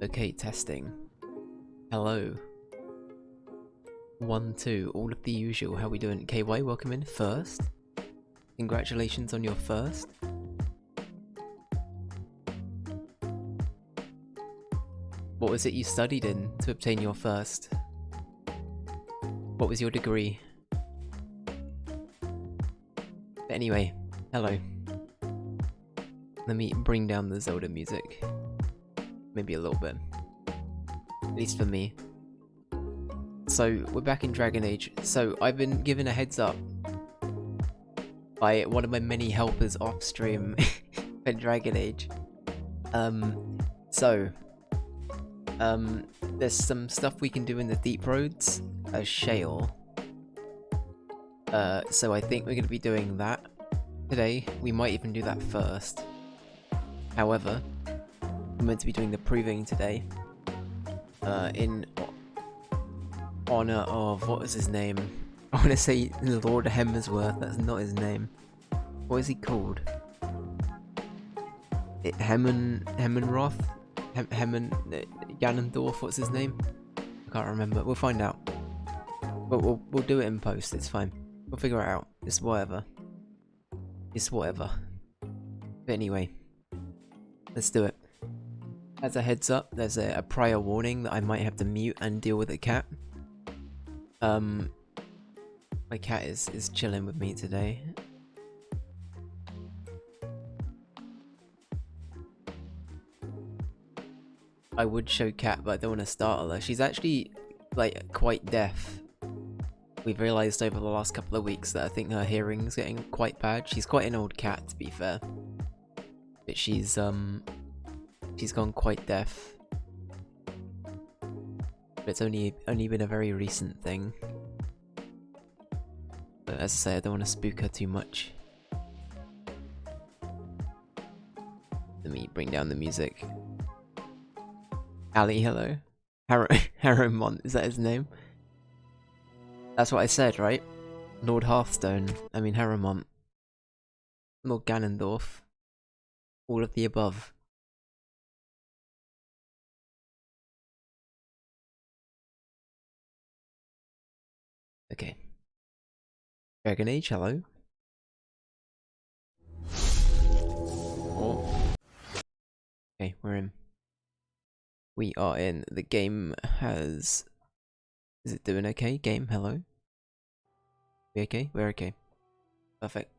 Okay, testing. Hello. 1, 2, all of the usual. How we doing? KY, welcome in first. Congratulations on your first. What was it you studied in to obtain your first? What was your degree? Anyway, hello. Let me bring down the Zelda music. Maybe a little bit. At least for me. So, we're back in Dragon Age. So, I've been given a heads up by one of my many helpers off stream for Dragon Age. There's some stuff we can do in the deep roads as shale. So I think we're going to be doing that today. We might even do that first. However, we're meant to be doing the proving today. In honor of, what was his name? I want to say Lord Hemmersworth, that's not his name. What is he called? Hemmenroth? Ganondorf, what's his name? I can't remember, we'll find out. But we'll do it in post, it's fine. We'll figure it out, it's whatever. It's whatever. But anyway, let's do it. As a heads up, there's a prior warning that I might have to mute and deal with a cat. My cat is chilling with me today. I would show Cat, but I don't want to startle her. She's actually, like, quite deaf. We've realised over the last couple of weeks that I think her hearing's getting quite bad. She's quite an old cat, to be fair. But she's gone quite deaf. But it's only been a very recent thing. But as I say, I don't want to spook her too much. Let me bring down the music. Ali, hello. Harrowmont, is that his name? That's what I said, right? Lord Hearthstone, I mean Harrowmont. Lord Ganondorf. All of the above. Okay. Dragon Age, hello. Oh. Okay, we're in. We are in. The game has... Is it doing okay? Game, hello? We okay? We're okay. Perfect.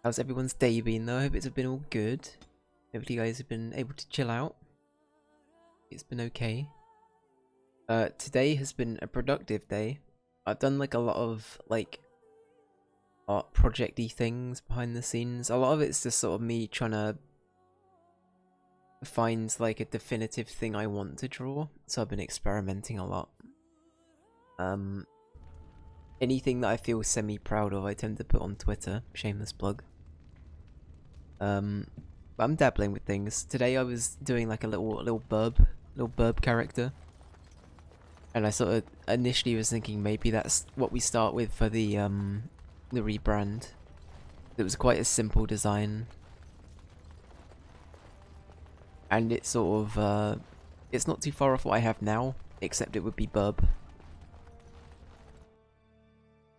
How's everyone's day been though? I hope it's been all good. Hopefully you guys have been able to chill out. It's been okay. Today has been a productive day. I've done like a lot of like art project-y things behind the scenes. A lot of it's just sort of me trying to find like a definitive thing I want to draw. So I've been experimenting a lot. Anything that I feel semi-proud of I tend to put on Twitter. Shameless plug. But I'm dabbling with things. Today I was doing like a little burb character. And I sort of initially was thinking maybe that's what we start with for the rebrand. It was quite a simple design. And it's sort of, it's not too far off what I have now, except it would be Bub.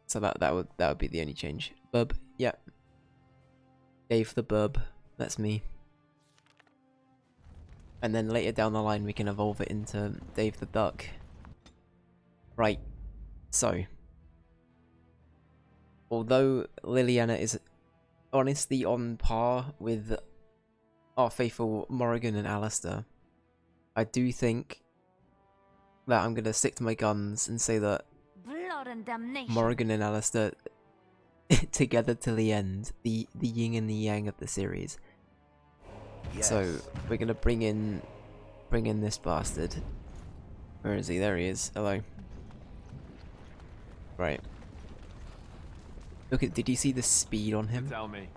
So that would be the only change. Bub, yeah. Dave the Bub, that's me. And then later down the line we can evolve it into Dave the Duck. Right, so. Although Liliana is honestly on par with our faithful Morrigan and Alistair, I do think that I'm gonna stick to my guns and say that Morrigan and Alistair together till the end, the yin and the yang of the series. Yes. So we're gonna bring in this bastard. Where is he? There he is. Hello. Right. Look at, did you see the speed on him? Tell me,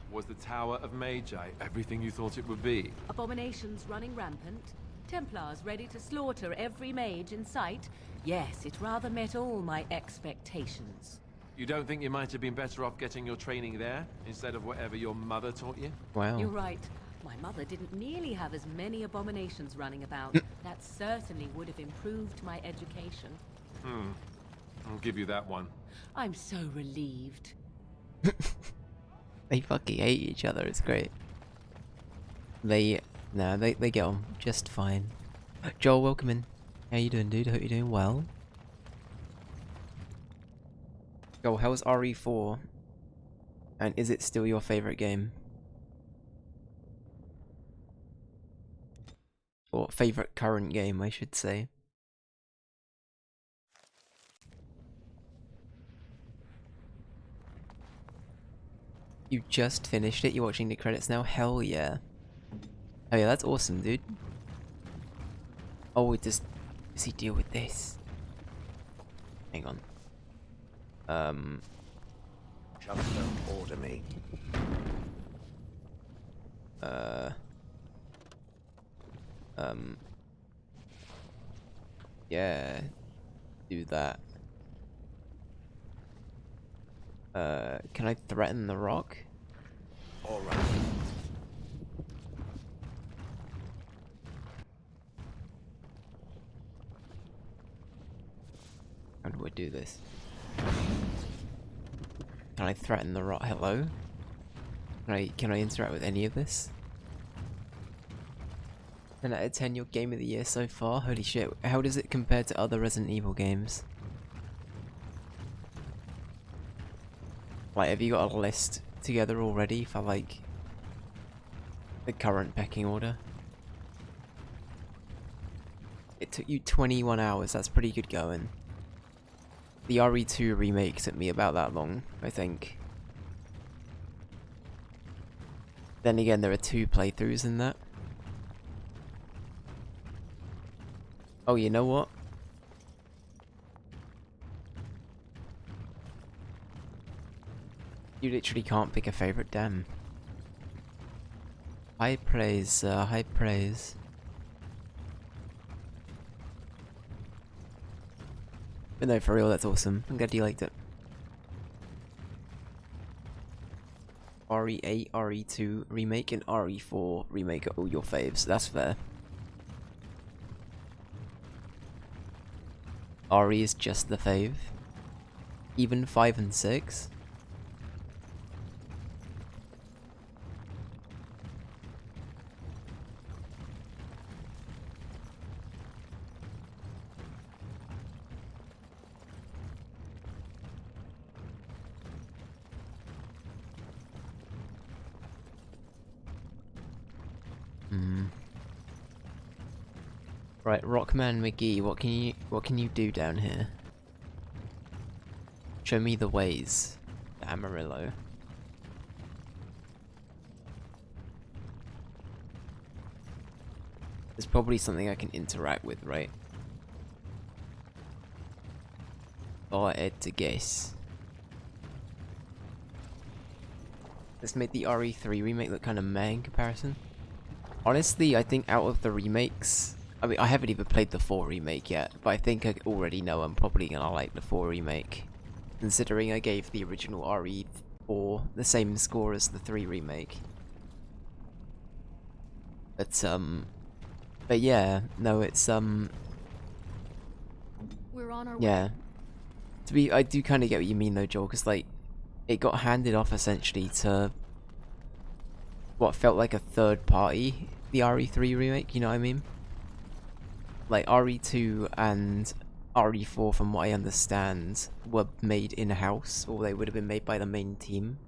was the Tower of Magi everything you thought it would be? Abominations running rampant, Templars ready to slaughter every mage in sight. Yes, it rather met all my expectations. You don't think you might have been better off getting your training there, instead of whatever your mother taught you? Wow. You're right. my mother didn't nearly have as many abominations running about. That certainly would have improved my education. I'll give you that one. I'm so relieved. They fucking hate each other, it's great. They get on just fine. Joel, welcome in. How you doing, dude? Hope you're doing well. Joel, how's RE4? And is it still your favorite game? Or favorite current game, I should say. You just finished it? You're watching the credits now? Hell yeah. Oh yeah, that's awesome, dude. Oh, does he deal with this? Hang on. Just don't order me. Yeah. Do that. Can I threaten the rock? All right. How do I do this? Can I threaten the rock? Hello? Can I interact with any of this? 10 out of 10 your game of the year so far? Holy shit. How does it compare to other Resident Evil games? Like, have you got a list together already for, like, the current pecking order? It took you 21 hours, that's pretty good going. The RE2 remake took me about that long, I think. Then again, there are 2 playthroughs in that. Oh, you know what? You literally can't pick a favorite, damn. High praise, high praise. But no, for real, that's awesome. I'm glad you liked it. RE8, RE2 remake, and RE4 remake are all your faves. That's fair. RE is just the fave. Even 5 and 6. Right, Rockman McGee, what can you do down here? Show me the ways, Amarillo. There's probably something I can interact with, right? Or Ed to guess. This made the RE3 remake look kind of meh in comparison. Honestly, I think out of the remakes, I mean, I haven't even played the 4 remake yet, but I think I already know I'm probably gonna like the 4 remake. Considering I gave the original RE4 the same score as the 3 remake. But yeah, no, it's, We're on our yeah. way. I do kind of get what you mean though, Joel, because, like, it got handed off essentially to what felt like a third party, the RE3 remake, you know what I mean? Like, RE2 and RE4, from what I understand, were made in-house, or they would have been made by the main team.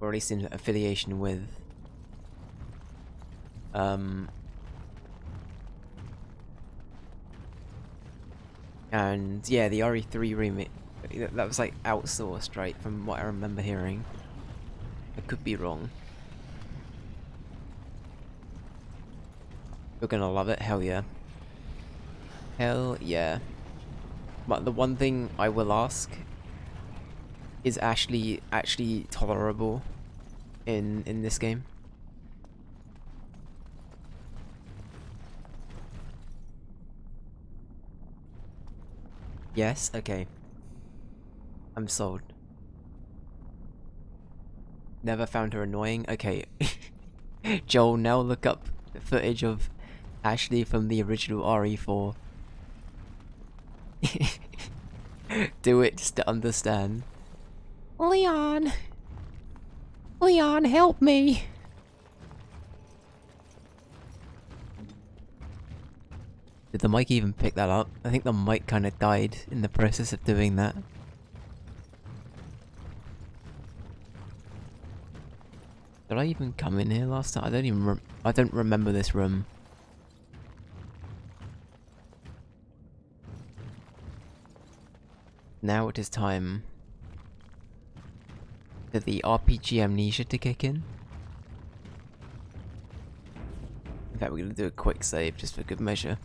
Or at least in affiliation with. And yeah, the RE3 remake, that was like outsourced, right, from what I remember hearing. I could be wrong. You're gonna love it, hell yeah. Hell yeah. But the one thing I will ask is Ashley actually tolerable in this game? Yes? Okay. I'm sold. Never found her annoying? Okay. Joel, now look up footage of Ashley from the original RE4. Do it just to understand. Leon! Leon, help me! Did the mic even pick that up? I think the mic kind of died in the process of doing that. Did I even come in here last time? I don't remember this room. Now it is time for the RPG amnesia to kick in. In fact, we're gonna do a quick save just for good measure.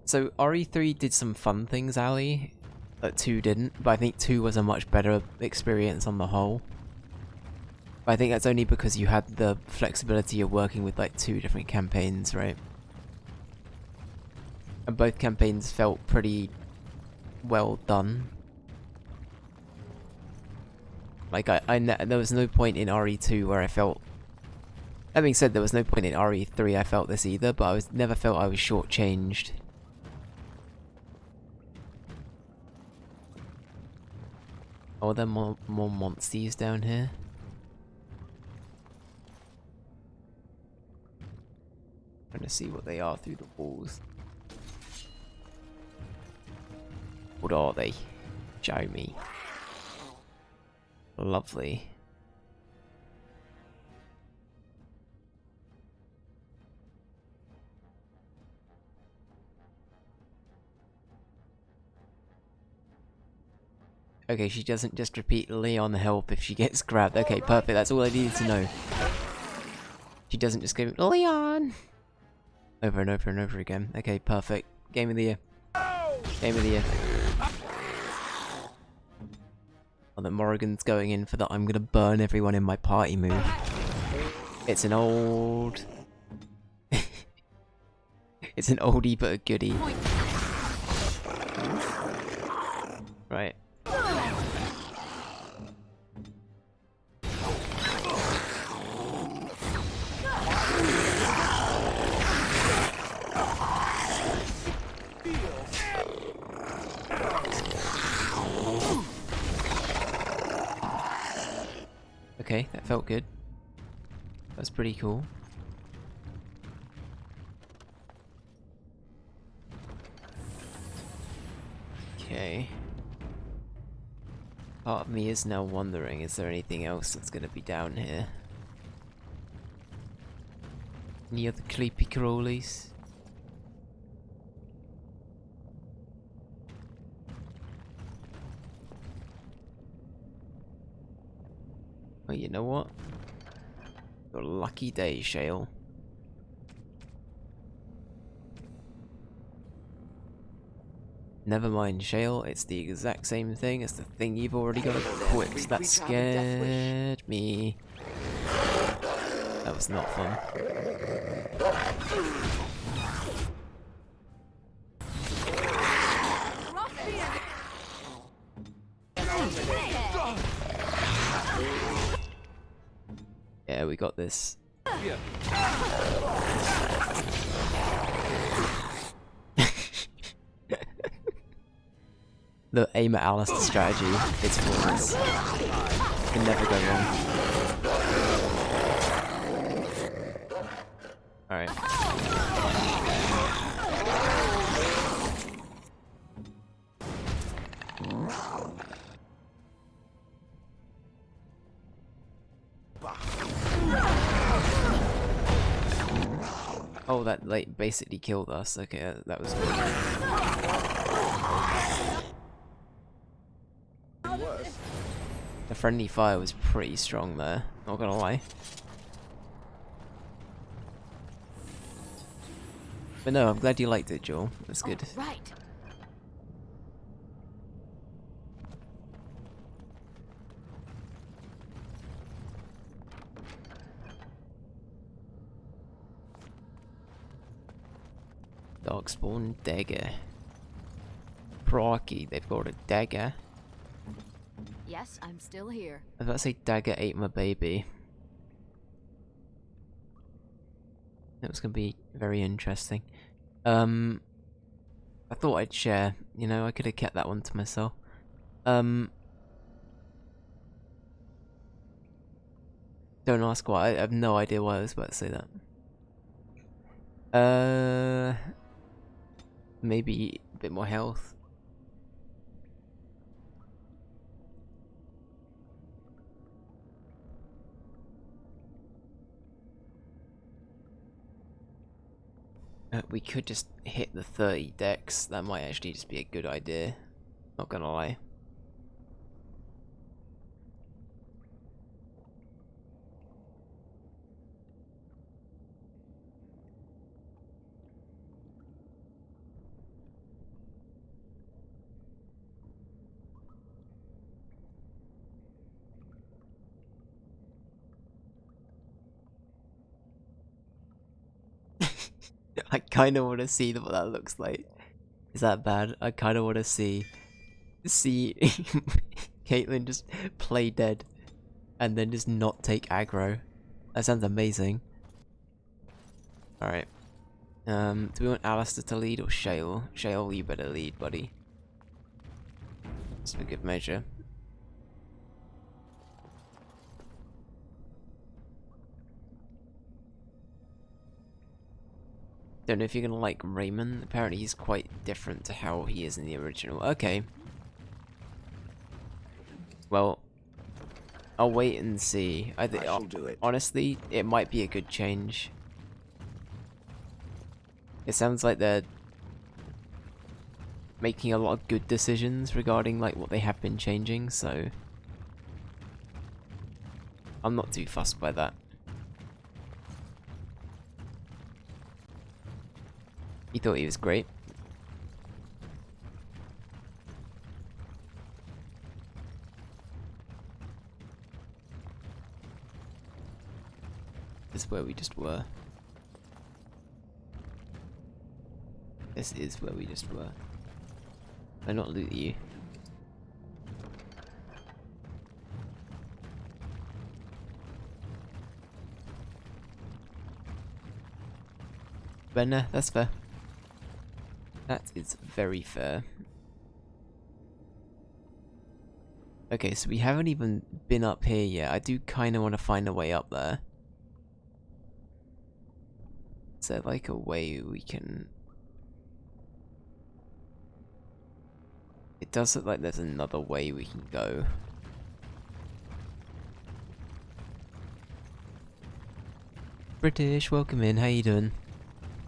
So RE3 did some fun things, Ali, that 2 didn't, but I think 2 was a much better experience on the whole. But I think that's only because you had the flexibility of working with like 2 different campaigns, right? And both campaigns felt pretty well done. Like there was no point in RE2 where I felt... That being said, there was no point in RE3 I felt this either, but I never felt I was shortchanged. Oh, there are more monsters down here. Trying to see what they are through the walls. What are they? Show me. Lovely. Okay, she doesn't just repeat Leon help if she gets grabbed. Okay, perfect. That's all I needed to know. She doesn't just go Leon over and over and over again. Okay, perfect. Game of the year. Game of the year. Oh, that Morrigan's going in for the I'm gonna burn everyone in my party move. It's an old... It's an oldie but a goodie. Right. Okay, that felt good. That's pretty cool. Okay. Part of me is now wondering, is there anything else that's gonna be down here? Any other creepy crawlies? Oh, you know what? Your lucky day, Shale. Never mind, Shale, it's the exact same thing as the thing you've already got equipped. That scared me. That was not fun. Yeah, we got this. The aim at Alistair strategy, it's flawless. Can never go wrong. Alright. Oh, that like basically killed us. Okay, that was good. The friendly fire was pretty strong there, not gonna lie. But no, I'm glad you liked it, Joel. That's good. Oh, right. Darkspawn dagger. Crocky, they've got a dagger. Yes, I'm still here. I was about to say dagger ate my baby. That was gonna be very interesting. I thought I'd share, you know, I could have kept that one to myself. Don't ask why, I have no idea why I was about to say that. Maybe a bit more health. We could just hit the 30 decks. That might actually just be a good idea. Not gonna lie. I kind of want to see what that looks like. Is that bad? I kind of want to see Caitlyn just play dead and then just not take aggro. That sounds amazing. Alright. Do we want Alistair to lead or Shale? Shale, you better lead, buddy. It's a good measure. Don't know if you're gonna like Raymond. Apparently he's quite different to how he is in the original. Okay. Well, I'll wait and see. I think honestly, it might be a good change. It sounds like they're making a lot of good decisions regarding like what they have been changing, so I'm not too fussed by that. He thought he was great. This is where we just were. This is where we just were. Why not loot you? But no, that's fair. That is very fair. Okay, so we haven't even been up here yet. I do kind of want to find a way up there. Is there like a way we can... It does look like there's another way we can go. British, welcome in. How you doing?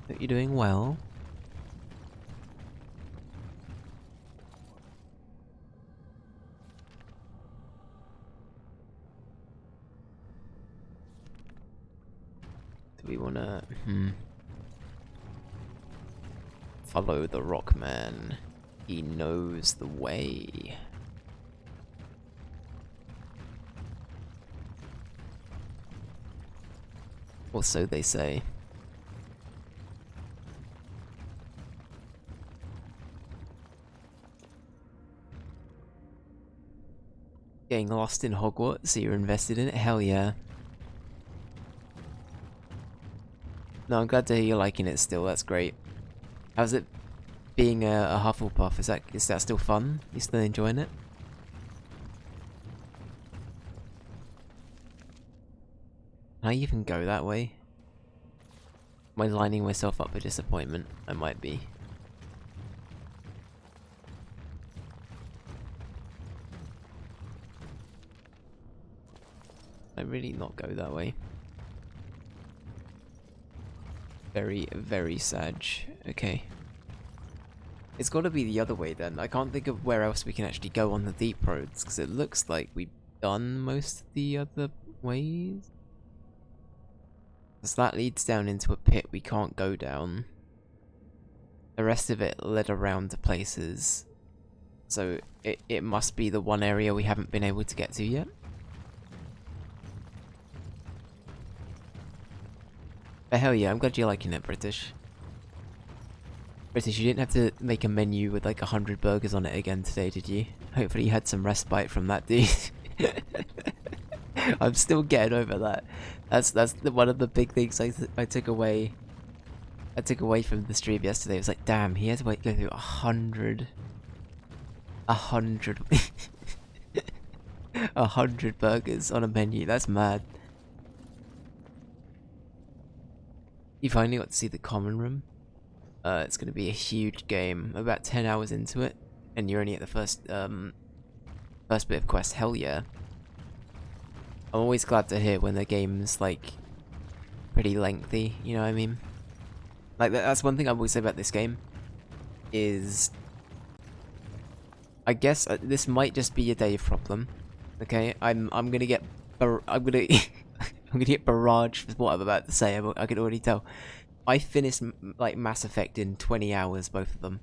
Hope you're doing well. Do we wanna follow the rock man? He knows the way. Or so they say. Getting lost in Hogwarts, so you're invested in it? Hell yeah. No, I'm glad to hear you're liking it still, that's great. How's it being a Hufflepuff? Is that still fun? You still enjoying it? Can I even go that way? Am I lining myself up for disappointment? I might be. I really not go that way. Very, very sad. Okay. It's got to be the other way then. I can't think of where else we can actually go on the deep roads, because it looks like we've done most of the other ways. So that leads down into a pit we can't go down. The rest of it led around to places. So it must be the one area we haven't been able to get to yet. But hell yeah, I'm glad you're liking it, British. British, you didn't have to make a menu with like 100 burgers on it again today, did you? Hopefully you had some respite from that, dude. I'm still getting over that. That's one of the big things I took away. I took away from the stream yesterday. It was like, damn, he had to go through 100, 100 burgers on a menu. That's mad. You finally got to see the common room. It's gonna be a huge game. About 10 hours into it, and you're only at the first bit of quest. Hell yeah! I'm always glad to hear when the game's like pretty lengthy. You know what I mean? Like that's one thing I will say about this game is, I guess this might just be a Dave problem. Okay, I'm gonna get I'm gonna I'm gonna get barraged with what I'm about to say. I can already tell. I finished like Mass Effect in 20 hours, both of them.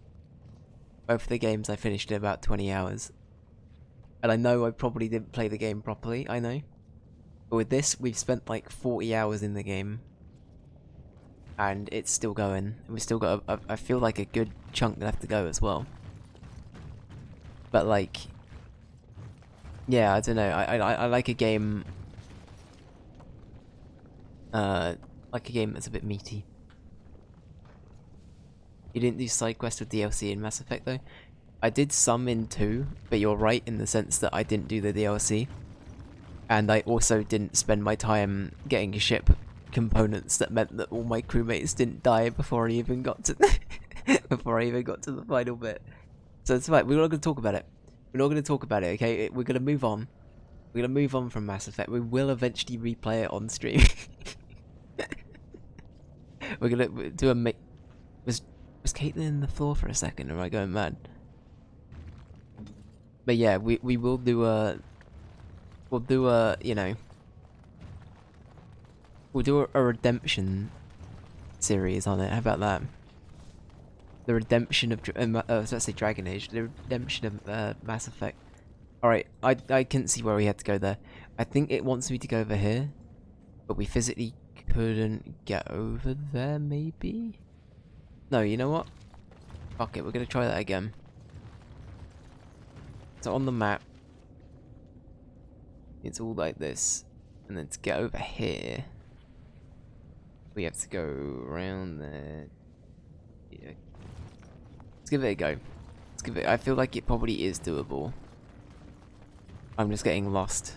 Both of the games I finished in about 20 hours. And I know I probably didn't play the game properly, I know. But with this, we've spent like 40 hours in the game. And it's still going. We've still got, I feel like a good chunk left to go as well. But like, yeah, I don't know. I like a game, that's a bit meaty. You didn't do side quests with DLC in Mass Effect though? I did some in 2, but you're right in the sense that I didn't do the DLC. And I also didn't spend my time getting ship components that meant that all my crewmates didn't die before I even got to before I even got to the final bit. So it's fine, we're not going to talk about it. We're not going to talk about it, okay? We're going to move on. We're going to move on from Mass Effect. We will eventually replay it on stream. We're going to do a Was Caitlyn in the floor for a second, or am I going mad? But yeah, we will do a... We'll do a, you know... We'll do a redemption series on it, how about that? The redemption of... I was about to say Dragon Age. The redemption of Mass Effect. Alright, I couldn't see where we had to go there. I think it wants me to go over here. But we physically couldn't get over there, maybe? No, you know what? Fuck it, we're gonna try that again. So on the map, it's all like this. And then to get over here, we have to go around there. Yeah. Let's give it a go. Let's give it. I feel like it probably is doable. I'm just getting lost.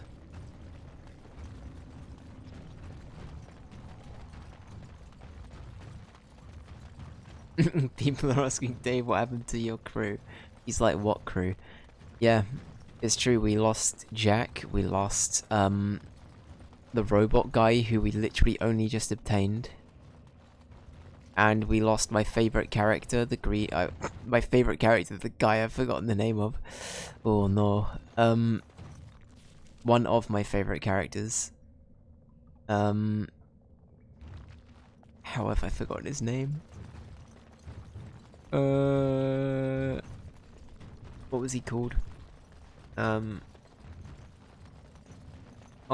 People are asking Dave what happened to your crew. He's like, what crew? Yeah, it's true. We lost Jack. We lost the robot guy who we literally only just obtained. And we lost my favorite character, my favorite character, the guy I've forgotten the name of. Oh no. One of my favorite characters. How have I forgotten his name? What was he called? I'll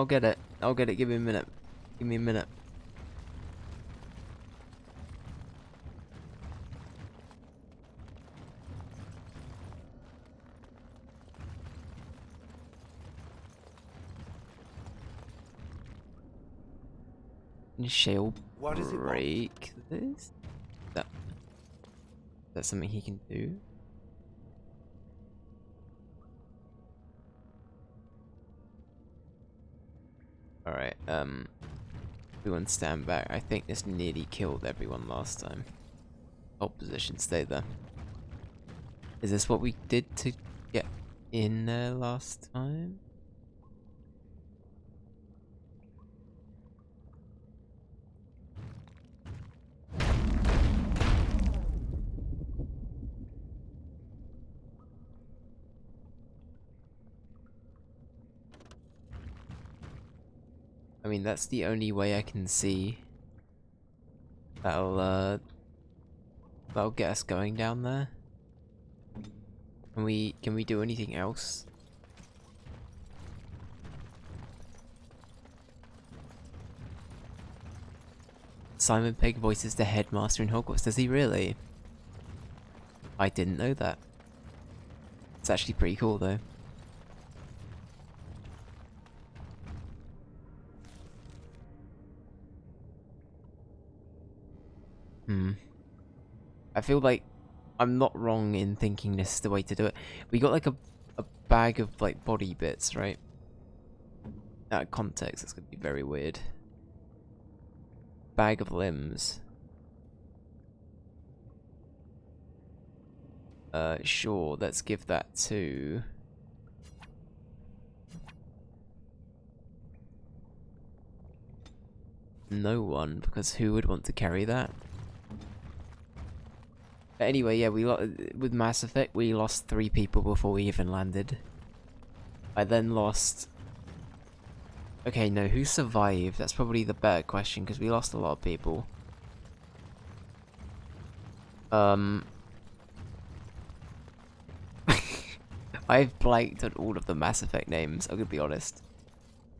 get it. I'll get it. Give me a minute. Give me a minute. Shall What does it want? break this? That's something he can do. Alright, everyone stand back. I think this nearly killed everyone last time. Hold position, stay there. Is this what we did to get in there last time? I mean, that's the only way I can see that'll get us going down there. Can we do anything else? Simon Pegg voices the headmaster in Hogwarts. Does he really? I didn't know that. It's actually pretty cool though. I feel like I'm not wrong in thinking this is the way to do it. We got like a bag of like body bits, right? Out of context, it's gonna be very weird. Bag of limbs. Sure, let's give that to... no one, because who would want to carry that? But anyway, yeah, with Mass Effect, we lost 3 people before we even landed. I then lost... okay, no, who survived? That's probably the better question, because we lost a lot of people. I've blanked on all of the Mass Effect names, I'm gonna be honest.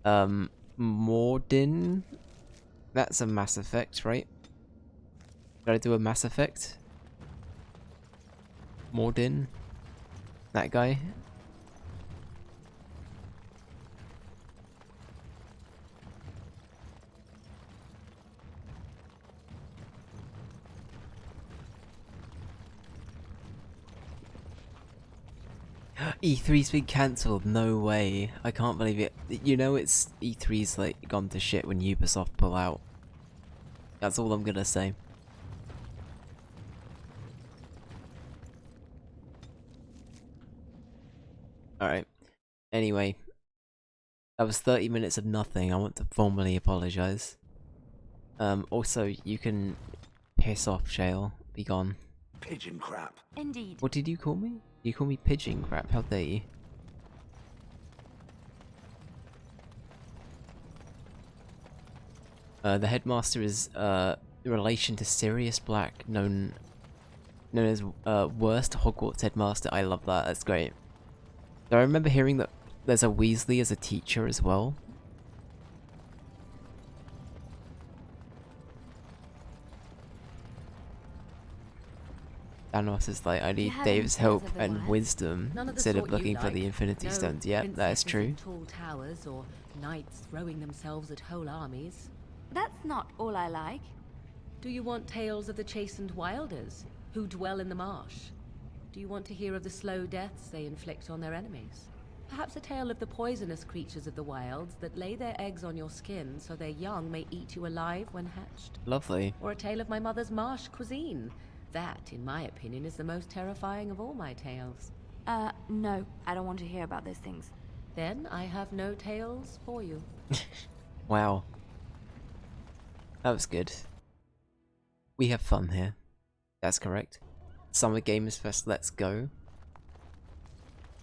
Mordin? That's a Mass Effect, right? Did I do a Mass Effect? Mordin? That guy? E3's been cancelled, no way. I can't believe it. You know it's E3's like gone to shit when Ubisoft pull out. That's all I'm gonna say. Alright. Anyway. That was 30 minutes of nothing. I want to formally apologise. Also, you can piss off, Shale. Be gone. Pigeon crap. Indeed. What did you call me? You call me pigeon crap, how dare you? The headmaster is in relation to Sirius Black, known as worst Hogwarts headmaster. I love that, that's great. I remember hearing that there's a Weasley as a teacher as well. Thanos is like, I need Dave's help and wisdom instead of looking for the Infinity Stones. Yep, that is true. Tall towers or knights throwing themselves at whole armies. That's not all I like. Do you want tales of the chastened wilders who dwell in the marsh? Do you want to hear of the slow deaths they inflict on their enemies? Perhaps a tale of the poisonous creatures of the wilds that lay their eggs on your skin so their young may eat you alive when hatched? Lovely. Or a tale of my mother's marsh cuisine. That, in my opinion, is the most terrifying of all my tales. No, I don't want to hear about those things. Then I have no tales for you. Wow. That was good. We have fun here. That's correct. Summer Gamers Fest, let's go.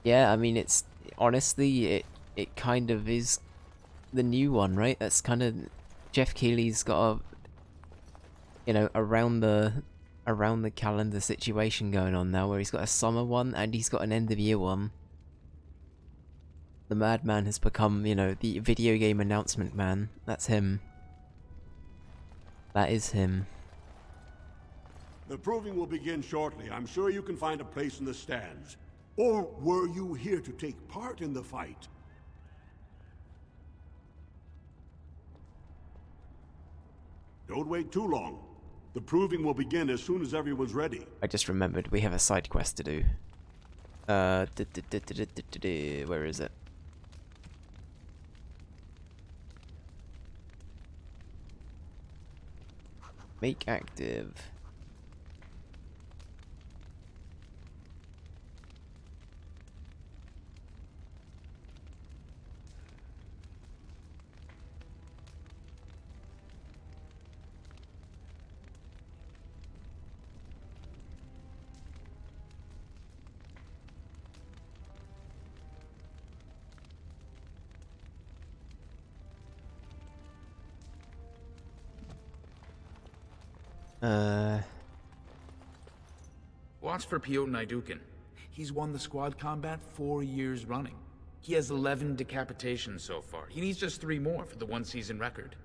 Yeah, I mean, it's honestly, it kind of is the new one, right? That's kind of Jeff Keighley's got a, you know, around the calendar situation going on now, where he's got a summer one and he's got an end of year one. The madman has become, you know, the video game announcement man. That's him. That is him. The proving will begin shortly. I'm sure you can find a place in the stands. Or were you here to take part in the fight? Don't wait too long. The proving will begin as soon as everyone's ready. I just remembered we have a side quest to do. Where is it? Make active. Watch for Piotr Naidukin. He's won the squad combat 4 years running. He has 11 decapitations so far. He needs just 3 more for the one-season record.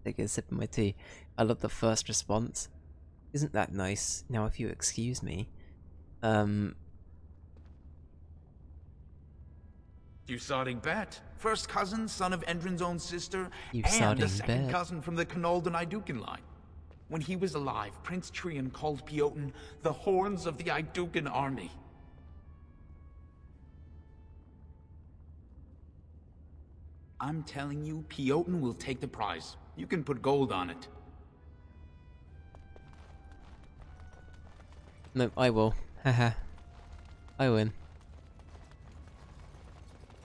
Taking a sip of my tea. I love the first response. Isn't that nice? Now if you excuse me. You sodding bet. First cousin, son of Endrin's own sister, You and a sodding second bet. cousin from the Canoldan Idukan line. When he was alive, Prince Trian called Pioten the horns of the Idukan army. I'm telling you, Pioten will take the prize. You can put gold on it. No, I will. Haha. I win.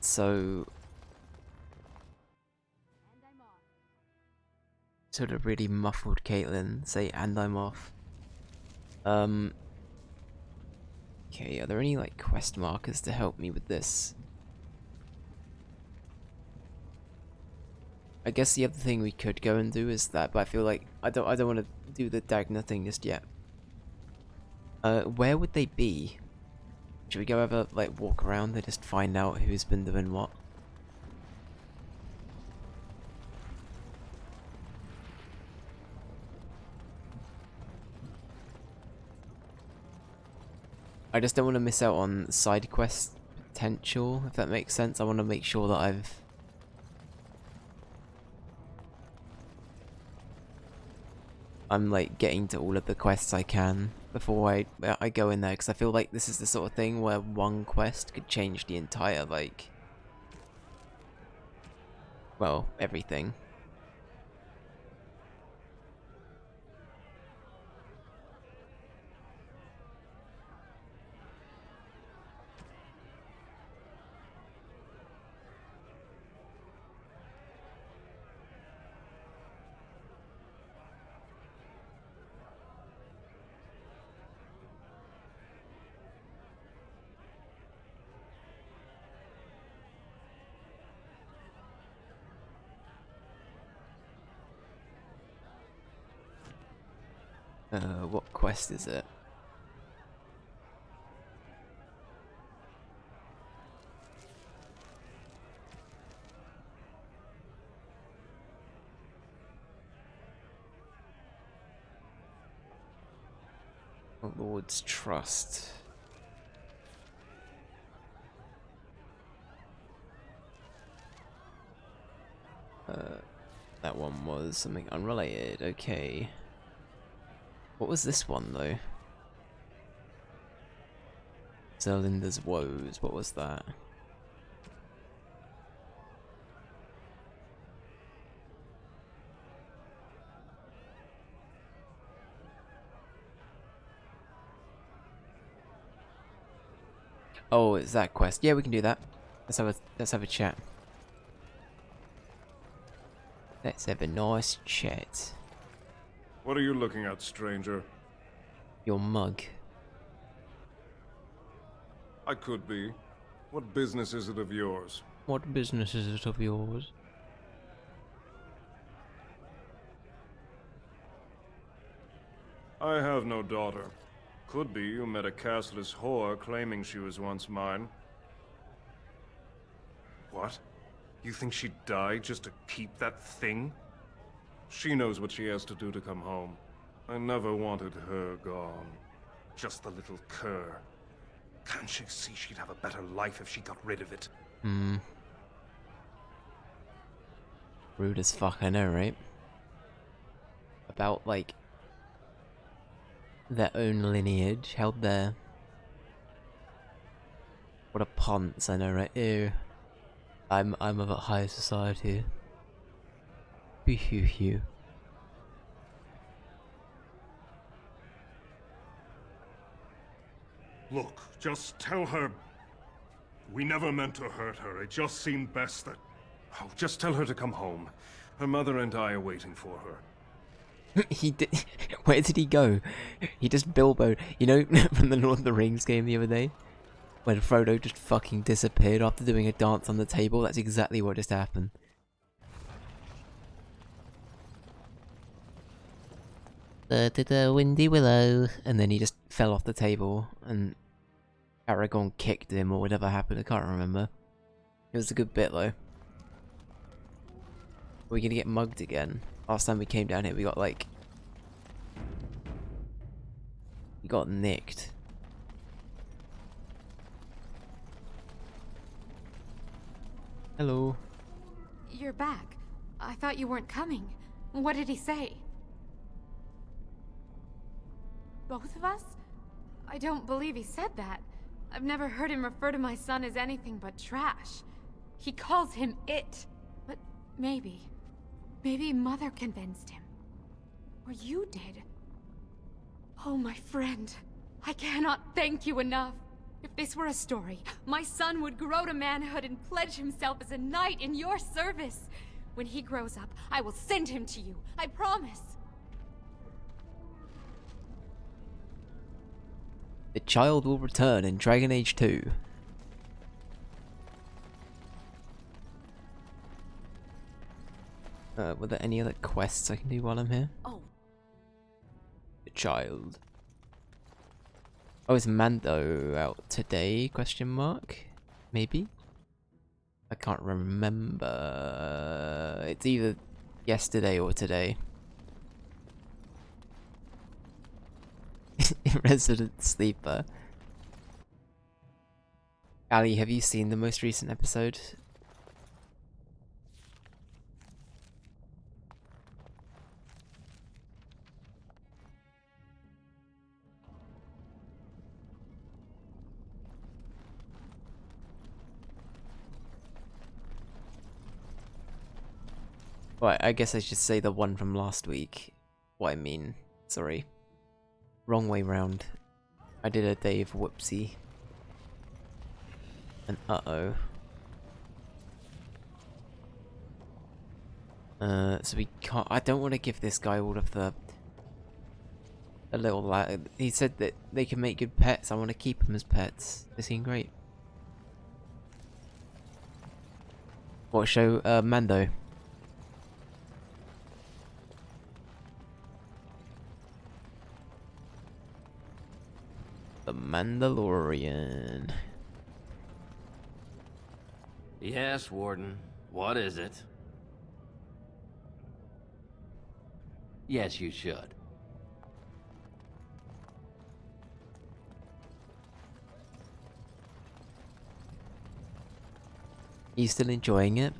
So... sort of really muffled Caitlin say, and I'm off. Okay, are there any, like, quest markers to help me with this? I guess the other thing we could go and do is that, but I feel like I don't want to do the Dagna thing just yet. Where would they be? Should we go ever, like, walk around and just find out who's been doing what? I just don't want to miss out on side quest potential, if that makes sense. I want to make sure that I'm like getting to all of the quests I can before I go in there, because I feel like this is the sort of thing where one quest could change the entire, like, well, everything. What quest is it? Lord's Trust. That one was something unrelated, okay. What was this one, though? Zerlinda's Woes, what was that? Oh, it's that quest. Yeah, we can do that. Let's have a chat. Let's have a nice chat. What are you looking at, stranger? Your mug. I could be. What business is it of yours? What business is it of yours? I have no daughter. Could be you met a castless whore claiming she was once mine. What? You think she'd die just to keep that thing? She knows what she has to do to come home. I never wanted her gone. Just the little cur. Can't she see she'd have a better life if she got rid of it? Rude as fuck, I know, right? About, like, their own lineage held there. What a ponce, I know, right? Ew. I'm of a high society. Phew. Look, just tell her... We never meant to hurt her. It just seemed best that... Oh, just tell her to come home. Her mother and I are waiting for her. He did. Where did he go? He just Bilbo. You know, from the Lord of the Rings game the other day, when Frodo just fucking disappeared after doing a dance on the table. That's exactly what just happened. The windy willow, and then he just fell off the table, and Aragorn kicked him, or whatever happened. I can't remember. It was a good bit though. Are we gonna get mugged again? Last time we came down here, we got nicked. Hello. You're back. I thought you weren't coming. What did he say? Both of us? I don't believe he said that. I've never heard him refer to my son as anything but trash. He calls him it. But maybe Mother convinced him. Or you did. Oh, my friend. I cannot thank you enough. If this were a story, my son would grow to manhood and pledge himself as a knight in your service. When he grows up, I will send him to you. I promise. The child will return in Dragon Age 2. Were there any other quests I can do while I'm here? Oh. The child. Oh, is Mando out today? Question mark? Maybe? I can't remember. It's either yesterday or today. Resident Sleeper. Ali, have you seen the most recent episode? Well, I guess I should say the one from last week. What I mean, sorry. Wrong way round. I did a Dave whoopsie. And uh-oh. So we can't... I don't want to give this guy all of the... A little lad. He said that they can make good pets. I want to keep them as pets. They seem great. What show? Mando. The Mandalorian. Yes, Warden. What is it? Yes, you should. You still enjoying it?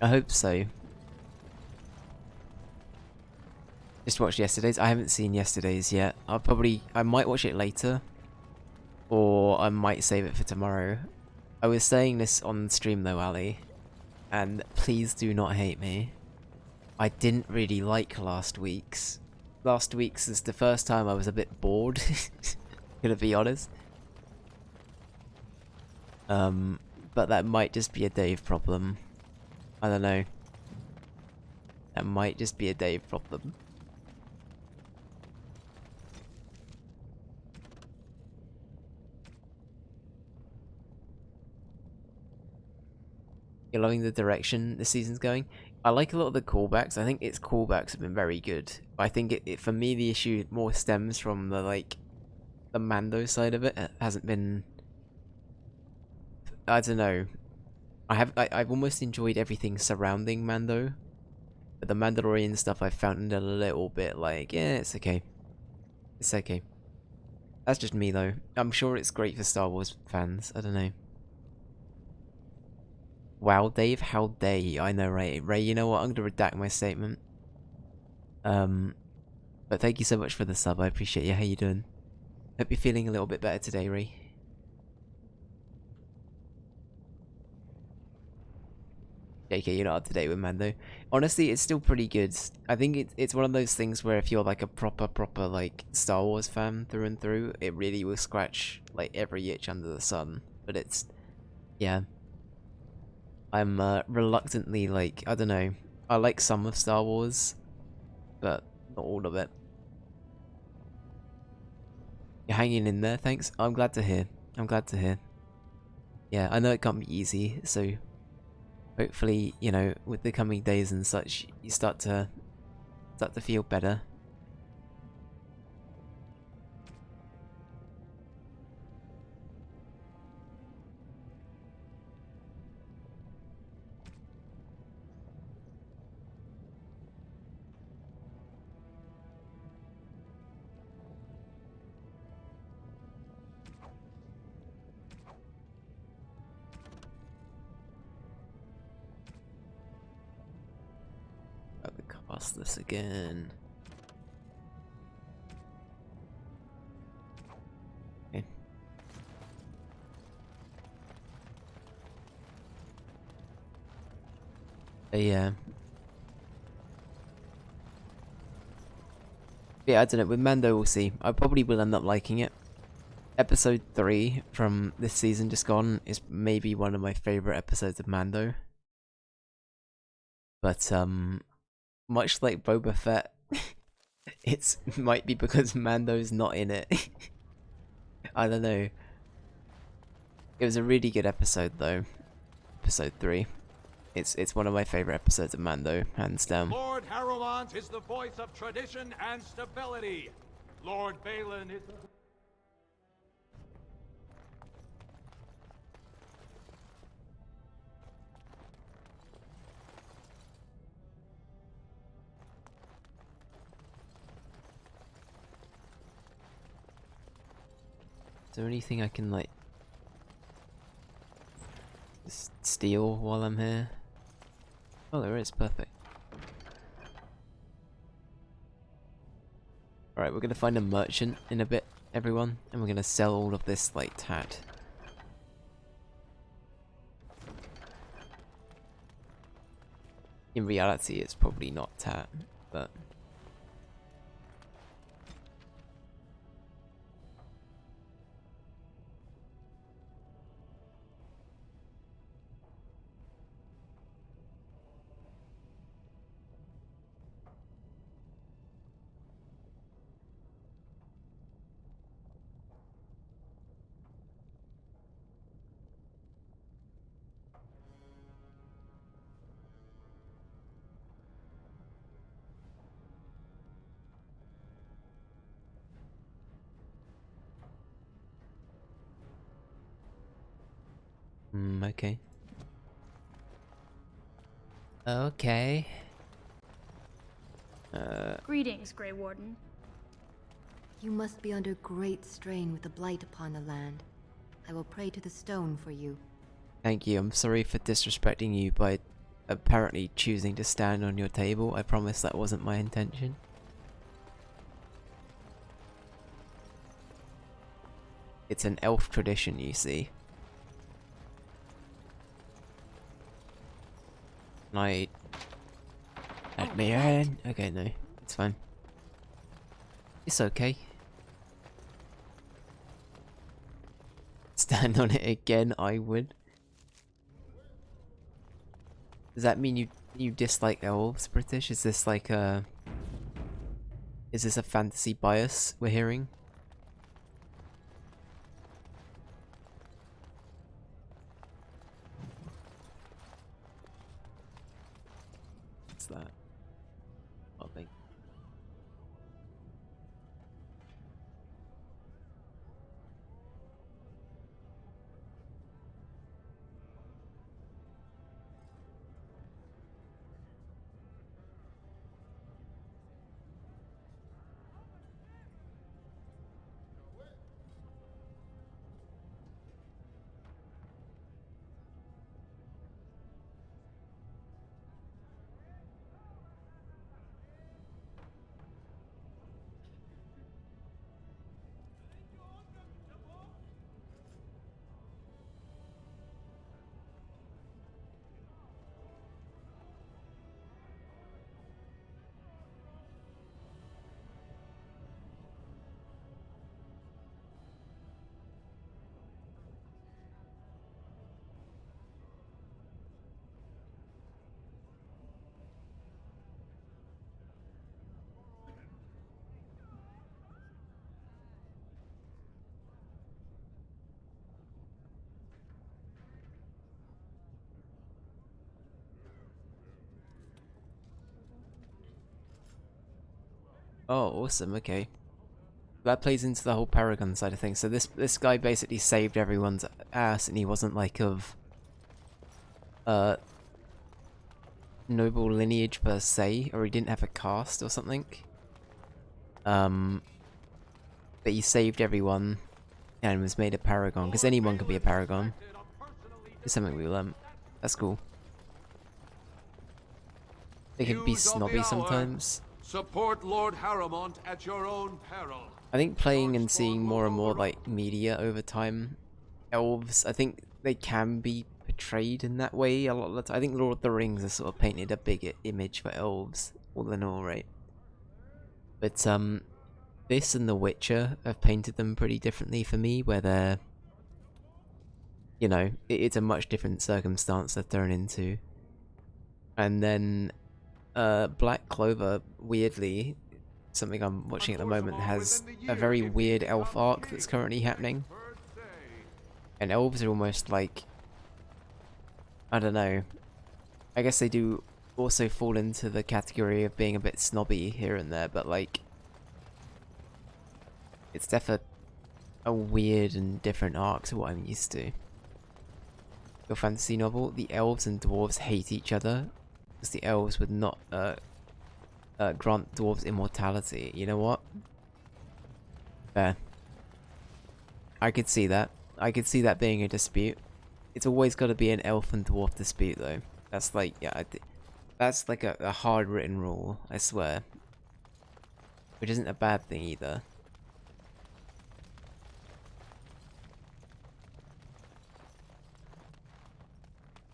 I hope so. Just watched yesterday's. I haven't seen yesterday's yet. I might watch it later. Or I might save it for tomorrow. I was saying this on stream though, Ali. And please do not hate me. I didn't really like last week's. Last week's is the first time I was a bit bored. Gonna be honest. But that might just be a Dave problem. I don't know. That might just be a Dave problem. You're loving the direction this season's going? I like a lot of the callbacks. I think its callbacks have been very good. I think for me the issue more stems from the the Mando side of it. It hasn't been... I don't know. I've almost enjoyed everything surrounding Mando. But the Mandalorian stuff I found a little bit yeah, it's okay. It's okay. That's just me though. I'm sure it's great for Star Wars fans. I don't know. Wow, Dave, how dare you? I know, right? Ray, you know what? I'm gonna redact my statement. But thank you so much for the sub. I appreciate you. How you doing? Hope you're feeling a little bit better today, Ray. JK, you're not up to date with Mando. Honestly, it's still pretty good. I think it's one of those things where if you're a proper Star Wars fan through and through, it really will scratch every itch under the sun. But it's, yeah. I'm reluctantly I don't know. I like some of Star Wars, but not all of it. You're hanging in there, thanks. I'm glad to hear. I'm glad to hear. Yeah, I know it can't be easy, so hopefully, you know, with the coming days and such, you start to feel better. past this again. Okay. Yeah. Yeah, I don't know. With Mando, we'll see. I probably will end up liking it. Episode 3 from this season just gone is maybe one of my favorite episodes of Mando. But, much like Boba Fett, it might be because Mando's not in it. I don't know. It was a really good episode, though. Episode 3. It's one of my favorite episodes of Mando, hands down. Lord Harrowmont is the voice of tradition and stability. Lord Balin is the... Is there anything I can, like, steal while I'm here? Oh, there is. Perfect. Alright, we're gonna find a merchant in a bit, everyone, and we're gonna sell all of this, like, tat. In reality, it's probably not tat, but... okay. Okay. Greetings, Grey Warden. You must be under great strain with the blight upon the land. I will pray to the stone for you. Thank you. I'm sorry for disrespecting you by apparently choosing to stand on your table. I promise that wasn't my intention. It's an elf tradition, you see. Let me in. Okay, no, it's fine. It's okay. Stand on it again, I would. Does that mean you dislike elves, British? Is this like a... Is this a fantasy bias we're hearing? What's that? Oh, thank you. Oh, awesome, okay. That plays into the whole Paragon side of things. So this guy basically saved everyone's ass and he wasn't like of noble lineage per se, or he didn't have a caste or something. But he saved everyone and was made a Paragon, because anyone could be a Paragon. It's something we learned. That's cool. They can be News of the snobby hour. sometimes. Support Lord Harrowmont at your own peril. I think playing and seeing more and more like media over time, elves, I think they can be portrayed in that way a lot of the time. I think Lord of the Rings has sort of painted a bigger image for elves, all in all, right? But this and The Witcher have painted them pretty differently for me, where they're, you know, it's a much different circumstance they're thrown into. And then Black Clover, weirdly, something I'm watching at the moment, has a very weird elf arc that's currently happening. And elves are almost like, I don't know, I guess they do also fall into the category of being a bit snobby here and there, but like, it's definitely a weird and different arc to what I'm used to. Your fantasy novel, the elves and dwarves hate each other, because the elves would not grant dwarves immortality. You know what? Fair. I could see that. I could see that being a dispute. It's always got to be an elf and dwarf dispute, though. That's like, yeah, that's like a hard written rule, I swear. Which isn't a bad thing either.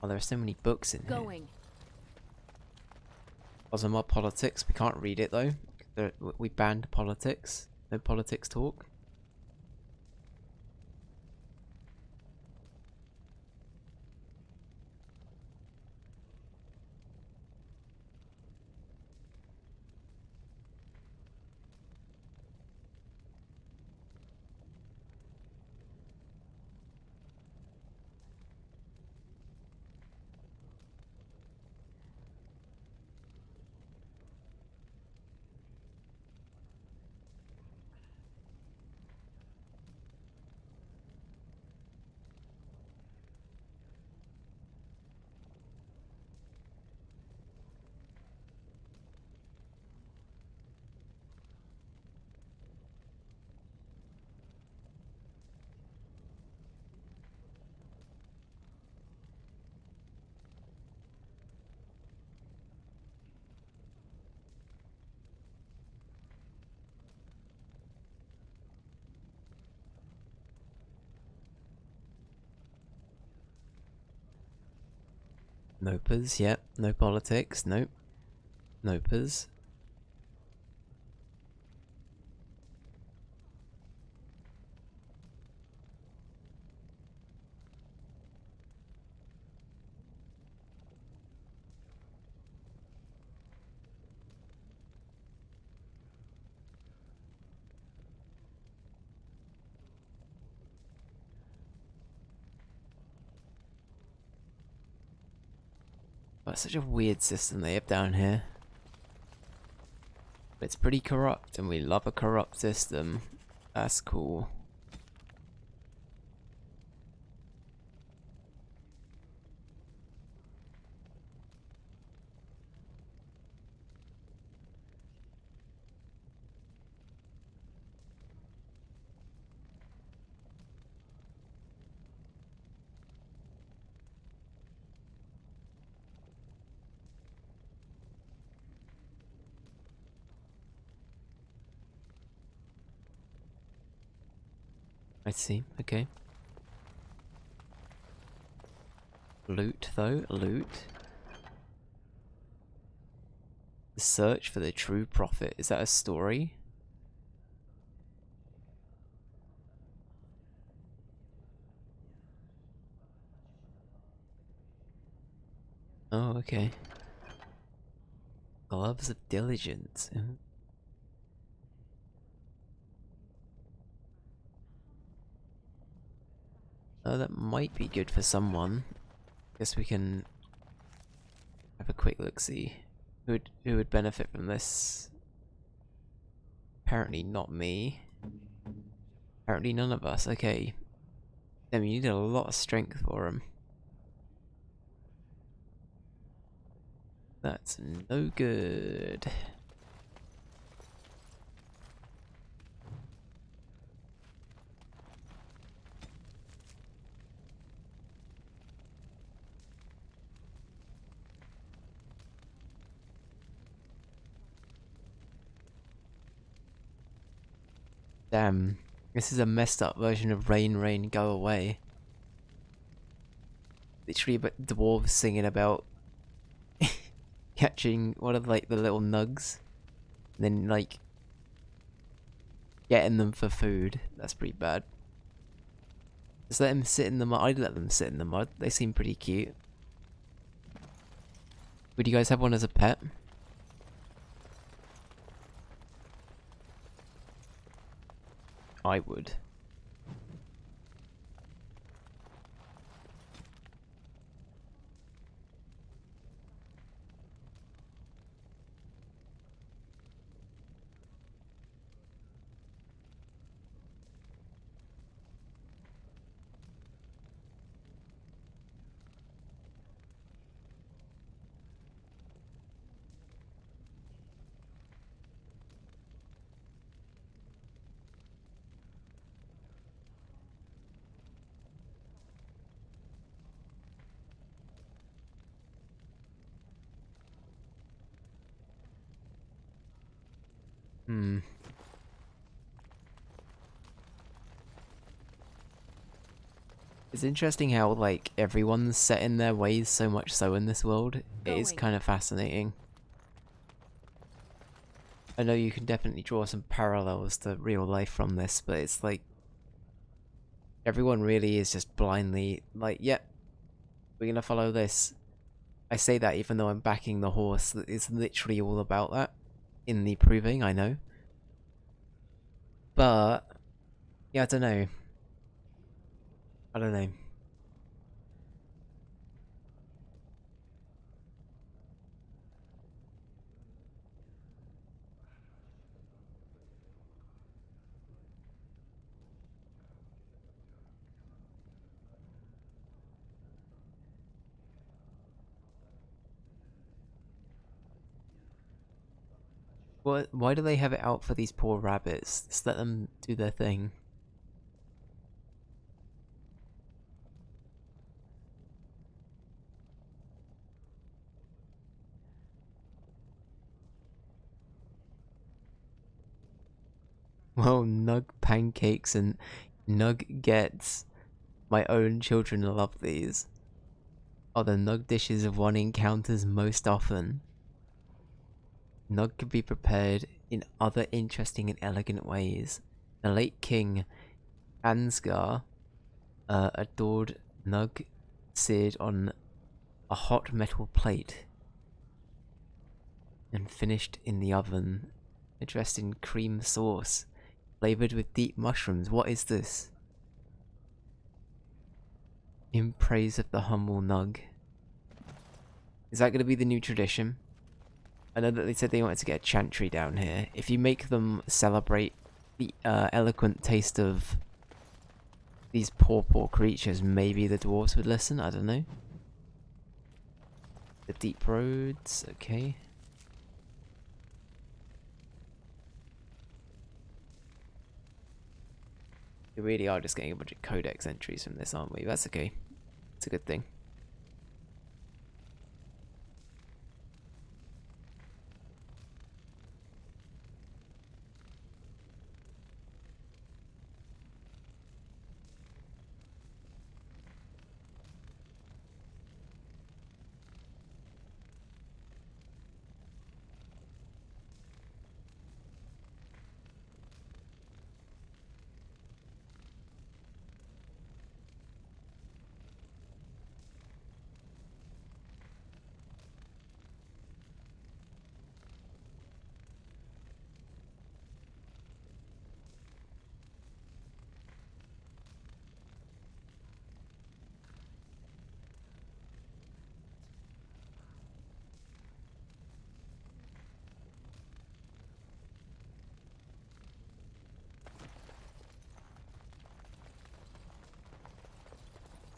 Oh, there are so many books in here. Osama Politics, we can't read it though. We banned politics. No politics talk. Nopers, yep. No politics, nope. Nopers. That's such a weird system they have down here. But it's pretty corrupt, and we love a corrupt system. That's cool. I see, okay. Loot, though, loot. The search for the true prophet. Is that a story? Oh, okay. Gloves of diligence. Oh, that might be good for someone. Guess we can have a quick look-see. Who would benefit from this? Apparently not me. Apparently none of us. Okay. Damn, you need a lot of strength for him. That's no good. Damn. This is a messed up version of Rain Rain Go Away. Literally but dwarves singing about catching one of like the little nugs. And then like getting them for food. That's pretty bad. Just let them sit in the mud. I'd let them sit in the mud. They seem pretty cute. Would you guys have one as a pet? I would. Hmm. It's interesting how, like, everyone's set in their ways so much so in this world. It is kind of fascinating. I know you can definitely draw some parallels to real life from this, but it's like... everyone really is just blindly like, yep, we're gonna follow this. I say that even though I'm backing the horse. It's literally all about that. In the proving, I know. But... yeah, I don't know. I don't know. What? Why do they have it out for these poor rabbits? Just let them do their thing. Well, Nug pancakes and Nug gets. My own children love these. Are the Nug dishes of one encounters most often. Nug can be prepared in other interesting and elegant ways. The late king Ansgar adored Nug seared on a hot metal plate and finished in the oven, dressed in cream sauce, flavored with deep mushrooms. What is this? In praise of the humble Nug. Is that going to be the new tradition? I know that they said they wanted to get a chantry down here. If you make them celebrate the eloquent taste of these poor creatures, maybe the dwarves would listen. I don't know. The deep roads, okay. We really are just getting a bunch of codex entries from this, aren't we? That's okay. It's a good thing.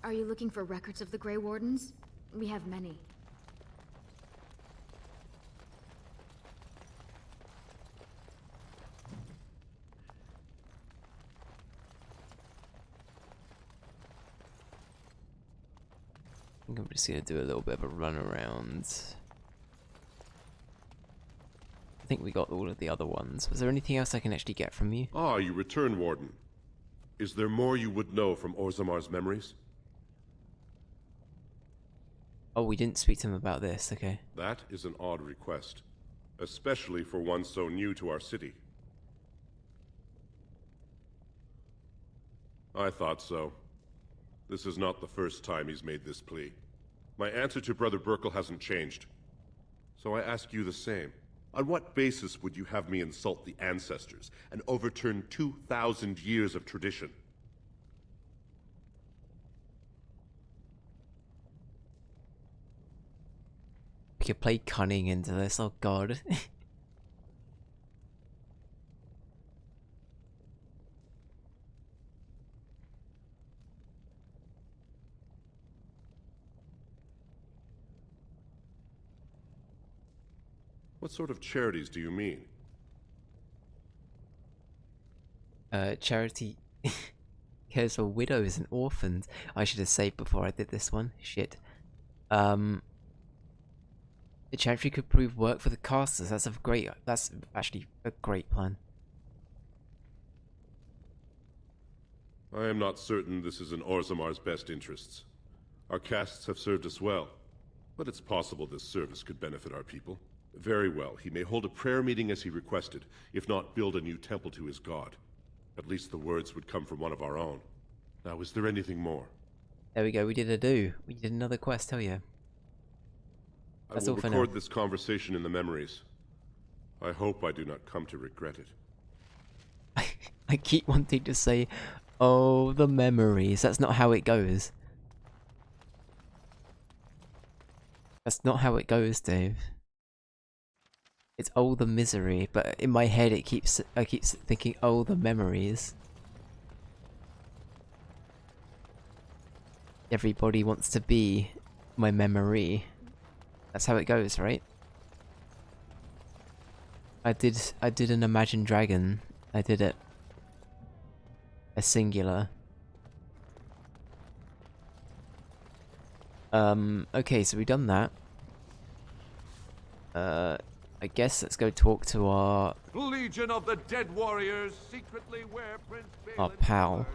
Are you looking for records of the Grey Wardens? We have many. I think I'm just gonna do a little bit of a run around. I think we got all of the other ones. Was there anything else I can actually get from you? Ah, you return, Warden. Is there more you would know from Orzamar's memories? Oh, we didn't speak to him about this, okay. That is an odd request, especially for one so new to our city. I thought so. This is not the first time he's made this plea. My answer to Brother Burkle hasn't changed. So I ask you the same. On what basis would you have me insult the ancestors and overturn 2,000 years of tradition? We could play cunning into this, oh god. What sort of charities do you mean? Charity cares for widows and orphans. I should have saved before I did this one. Shit. The charity could prove work for the casters. That's actually a great plan. I am not certain this is in Orzamar's best interests. Our castes have served us well, but it's possible this service could benefit our people. Very well, he may hold a prayer meeting as he requested, if not build a new temple to his god. At least the words would come from one of our own. Now, is there anything more? There we go, we did a do. We did another quest, hell yeah. That's I will all for record now. this conversation in the memories. I hope I do not come to regret it. I keep wanting to say, oh, the memories. That's not how it goes. That's not how it goes, Dave. It's oh the misery, but in my head I keep thinking oh the memories. Everybody wants to be my memory. That's how it goes, right? I did an Imagine Dragon. I did it. A singular. Okay, so we've done that. I guess let's go talk to our Legion of the Dead Warriors secretly where Prince our Balin pal. resides.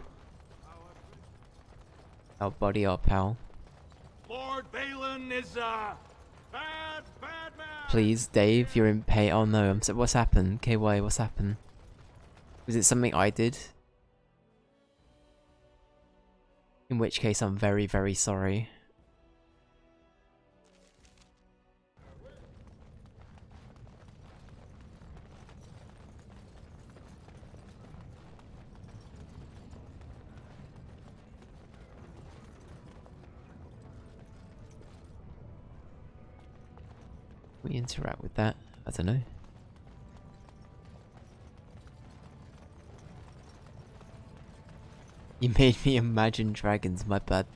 Our buddy, our pal. Lord Balin is a bad man. Please, Dave, you're in pain. Oh no, I'm so. What's happened? KY, what's happened? Was it something I did? In which case, I'm very, very sorry. We interact with that? I don't know. You made me imagine dragons, my bad.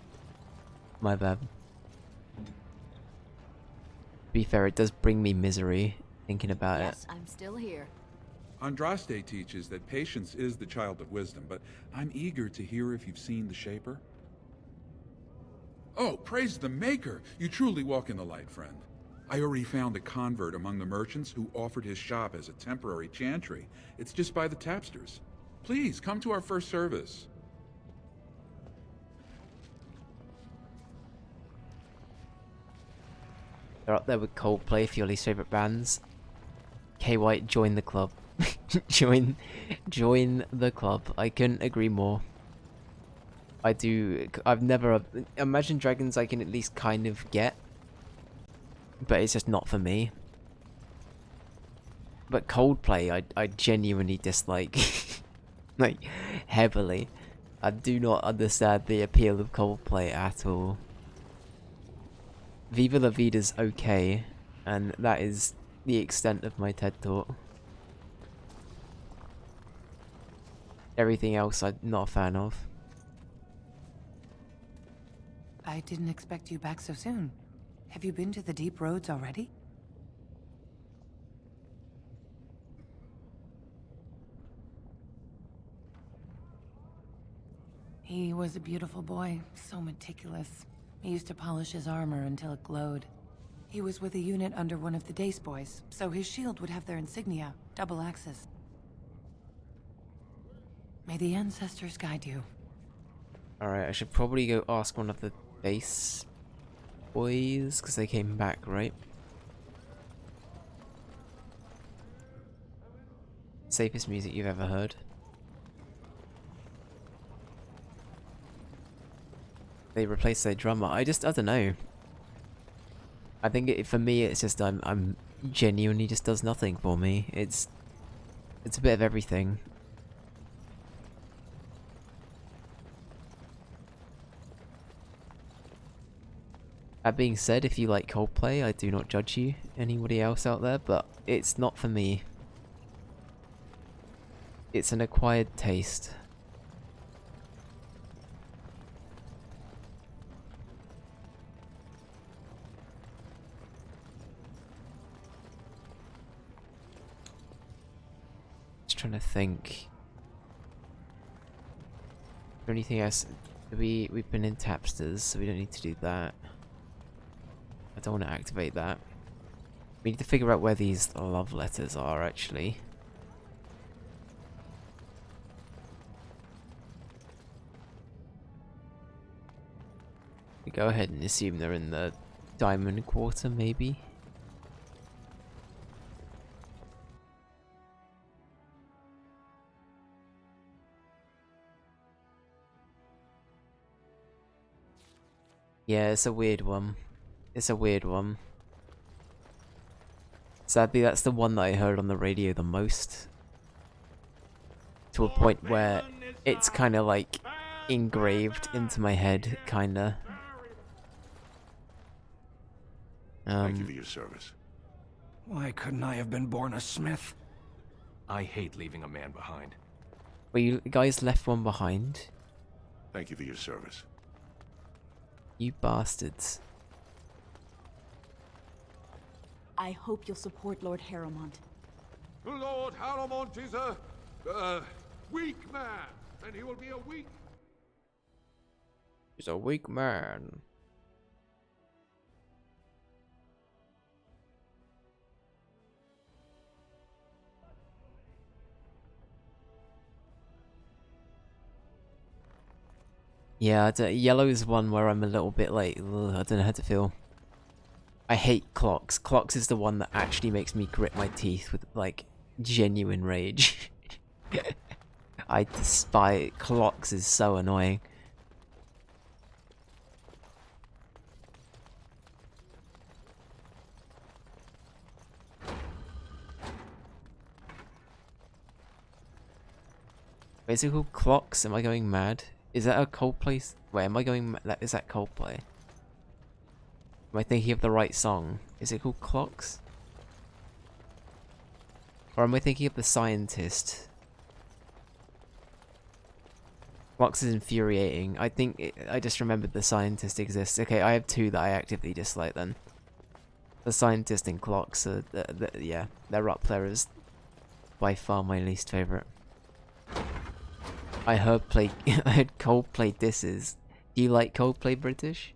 My bad. To be fair, it does bring me misery thinking about it. Yes, I'm still here. Andraste teaches that patience is the child of wisdom, but I'm eager to hear if you've seen the Shaper. Oh, praise the Maker! You truly walk in the light, friend. I already found a convert among the merchants who offered his shop as a temporary chantry. It's just by the tapsters. Please, come to our first service. They're up there with Coldplay for your least favourite bands. K White, join the club. join the club. I couldn't agree more. I've never... Imagine Dragons I can at least kind of get. But it's just not for me. But Coldplay, I genuinely dislike. Like, heavily. I do not understand the appeal of Coldplay at all. Viva La Vida's okay, and that is the extent of my TED Talk. Everything else I'm not a fan of. I didn't expect you back so soon. Have you been to the deep roads already? He was a beautiful boy, so meticulous. He used to polish his armor until it glowed. He was with a unit under one of the Dace boys, so his shield would have their insignia, double axis. May the ancestors guide you. Alright, I should probably go ask one of the base boys, because they came back, right? Safest music you've ever heard. They replaced their drummer. I don't know. I think for me it's just I'm genuinely just does nothing for me. It's a bit of everything. That being said, if you like Coldplay, I do not judge you, anybody else out there, but it's not for me. It's an acquired taste. Just trying to think. Is there anything else? We've been in Tapsters, so we don't need to do that. I don't want to activate that. We need to figure out where these love letters are, actually. We go ahead and assume they're in the Diamond Quarter, maybe. Yeah, it's a weird one. It's a weird one. Sadly, that's the one that I heard on the radio the most. To a point where it's kind of like engraved into my head, kinda. Thank you for your service. Why couldn't I have been born a smith? I hate leaving a man behind. Well, you guys left one behind. Thank you for your service. You bastards. I hope you'll support Lord Harrowmont. Lord Harrowmont is a weak man, and he will be a weak... He's a weak man. Yeah, yellow is one where I'm a little bit like, ugh, I don't know how to feel. I hate clocks. Clocks is the one that actually makes me grit my teeth with, like, genuine rage. I despise clocks is so annoying. Is it called Clocks? Am I going mad? Is that a Coldplay? Wait, am I going mad? Is that Coldplay? Am I thinking of the right song? Is it called Clocks? Or am I thinking of The Scientist? Clocks is infuriating. I think I just remembered The Scientist exists. Okay, I have two that I actively dislike then. The Scientist and Clocks are, yeah, they're up there as by far my least favourite. I heard Coldplay disses. Do you like Coldplay British?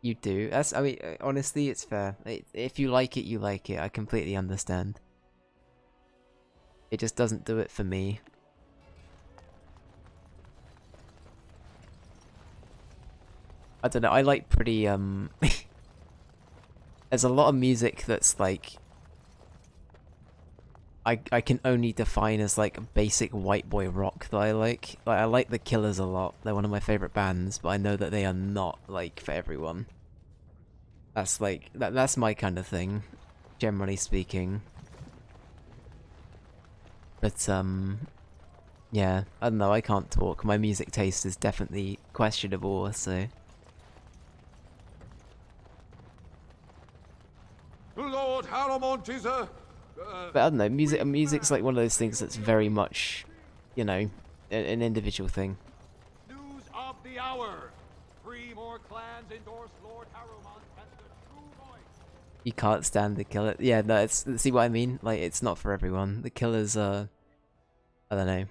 You do. I mean, honestly, it's fair. If you like it, you like it. I completely understand. It just doesn't do it for me. I don't know, I like pretty, there's a lot of music that's like... I can only define as like basic white boy rock that I like. Like, I like The Killers a lot. They're one of my favorite bands, but I know that they are not like for everyone. That's like, that's my kind of thing, generally speaking. But, yeah, I don't know, I can't talk. My music taste is definitely questionable, so... Lord Harrowmont is a... But I don't know, music's like one of those things that's very much, you know, an individual thing. News of the hour. 3 more clans endorse Lord Harrowmont as the true voice. You can't stand the killer. Yeah, no, it's, see what I mean? Like, it's not for everyone. The killers are, I don't know.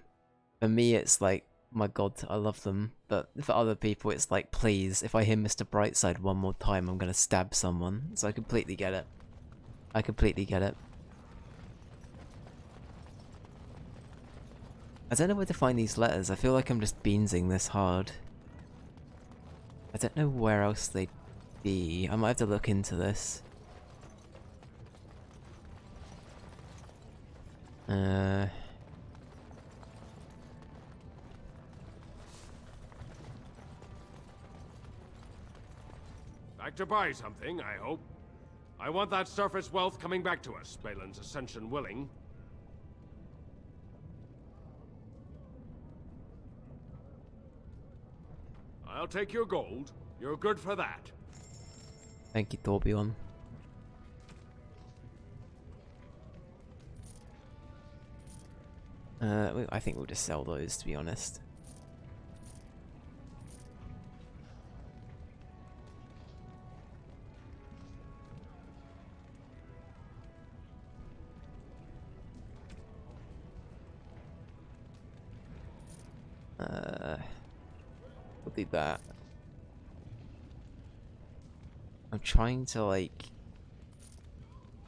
For me, it's like, my god, I love them. But for other people, it's like, please, if I hear Mr. Brightside one more time, I'm gonna stab someone. So I completely get it. I completely get it. I don't know where to find these letters. I feel like I'm just beansing this hard. I don't know where else they'd be. I might have to look into this. Like to buy something, I hope. I want that surface wealth coming back to us, Balin's ascension willing. I'll take your gold. You're good for that. Thank you, Torbjorn. I think we'll just sell those, to be honest. We'll do that. I'm trying to, like...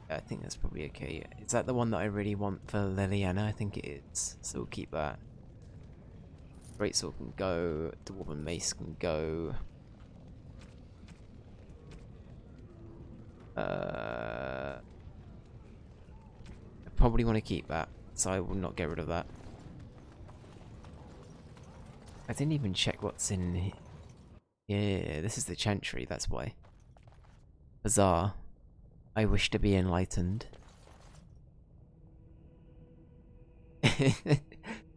I think that's probably okay. Is that the one that I really want for Liliana? I think it is. So we'll keep that. Greatsword can go. Dwarven Mace can go. I probably want to keep that, so I will not get rid of that. I didn't even check what's in here. Yeah, this is the Chantry, that's why. Bizarre. I wish to be enlightened.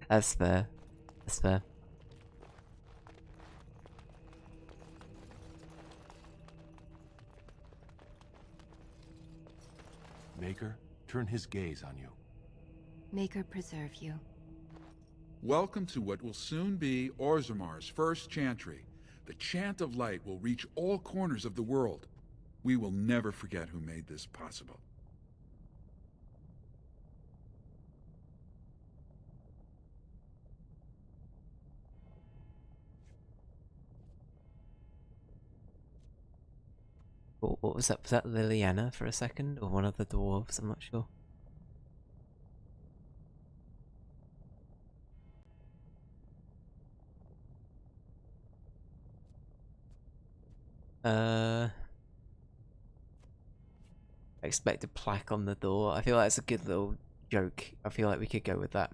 That's fair. That's fair. Maker, turn his gaze on you. Maker preserve you. Welcome to what will soon be Orzamar's first chantry. The chant of light will reach all corners of the world. We will never forget who made this possible. What was that? Was that Liliana for a second? Or one of the dwarves? I'm not sure. I expect a plaque on the door. I feel like it's a good little joke. I feel like we could go with that.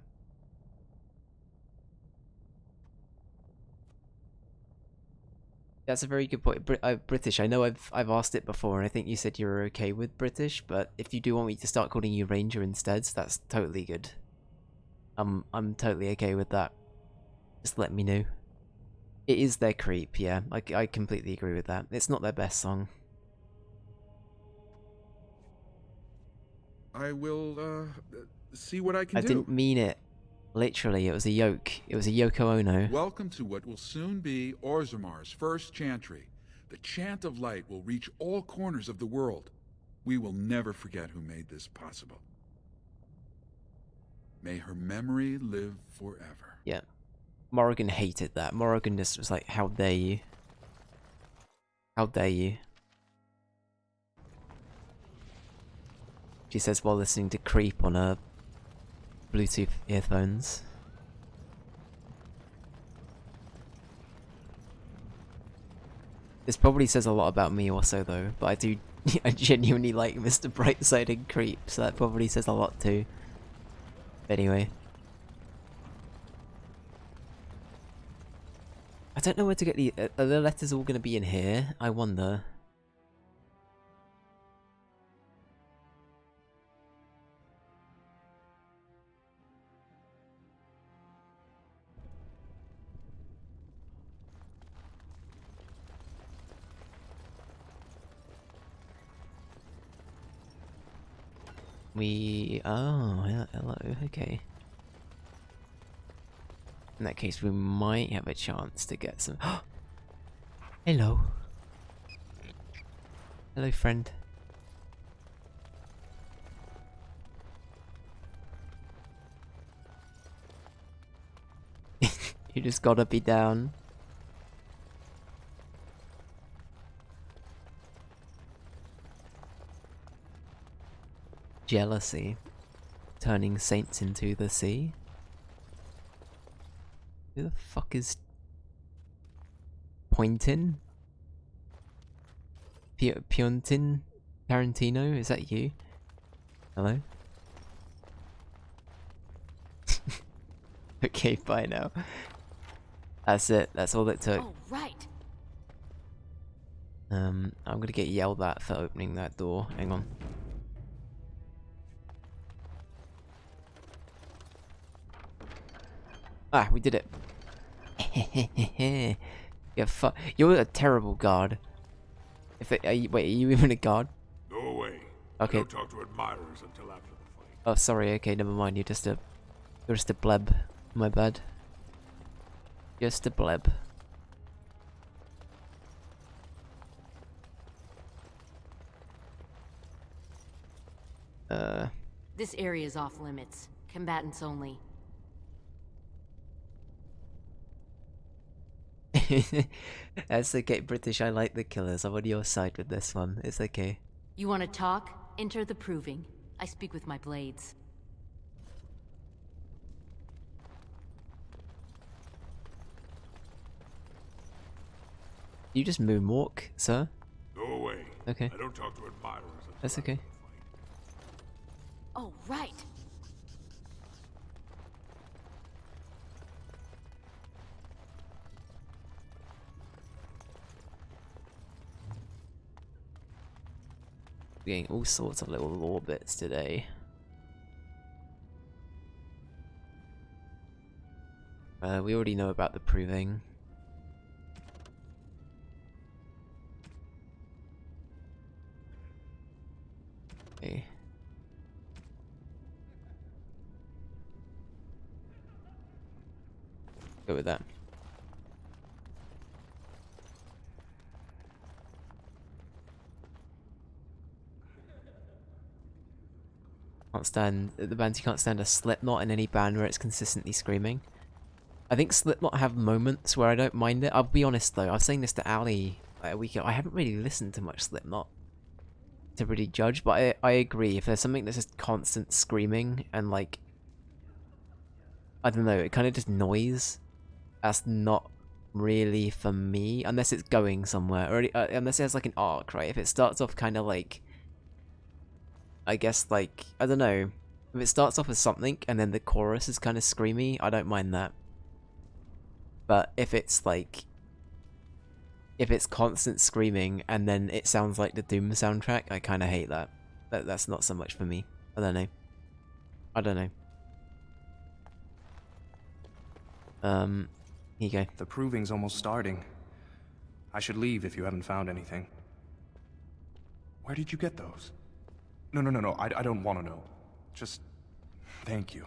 That's a very good point. British. I know I've asked it before, and I think you said you were okay with British. But if you do want me to start calling you Ranger instead, that's totally good. I'm totally okay with that. Just let me know. It is their creep, yeah. I completely agree with that. It's not their best song. I will, see what I can do. I didn't mean it. Literally, it was a yoke. It was a Yoko Ono. Welcome to what will soon be Orzamar's first chantry. The chant of light will reach all corners of the world. We will never forget who made this possible. May her memory live forever. Yeah. Morrigan hated that. Morrigan just was like, how dare you? How dare you? She says while listening to Creep on her Bluetooth earphones. This probably says a lot about me also though, but I genuinely like Mr. Brightside and Creep, so that probably says a lot too. Anyway. I don't know where to get the... Are the letters all going to be in here? I wonder. Oh, yeah, hello, okay. In that case, we might have a chance to get some... Hello. Hello, friend. You just gotta be down. Jealousy. Turning saints into the sea. Who the fuck is Pointin? Piontin? Tarantino? Is that you? Hello? Okay, bye now. That's it. That's all it took. Oh, right. I'm gonna get yelled at for opening that door. Hang on. Ah, we did it. You're a terrible guard. Wait, are you even a guard? Go away. Okay. Don't talk to admirers until after the fight. Oh, sorry. Okay, never mind. You're just a bleb. My bad. Just a bleb. This area is off limits. Combatants only. That's okay, British. I like the killers. I'm on your side with this one. It's okay. You want to talk? Enter the proving. I speak with my blades. You just moonwalk, sir? Go away. Okay. I don't talk to admirers until That's after okay. Oh, right. We're getting all sorts of little lore bits today. We already know about the proving. Okay. Go with that. Can't stand the bands. You can't stand a Slipknot in any band where it's consistently screaming. I think Slipknot have moments where I don't mind it. I'll be honest though. I was saying this to Ali like a week ago. I haven't really listened to much Slipknot to really judge, but I agree. If there's something that's just constant screaming and like, I don't know, it kind of just noise. That's not really for me, unless it's going somewhere, or unless it has like an arc, right? If it starts off kind of like, I guess like, I don't know, if it starts off as something and then the chorus is kind of screamy, I don't mind that. But if it's like, if it's constant screaming and then it sounds like the Doom soundtrack, I kind of hate that. That's not so much for me. I don't know. I don't know. Here you go. The proving's almost starting. I should leave if you haven't found anything. Where did you get those? No, I don't want to know. Just thank you.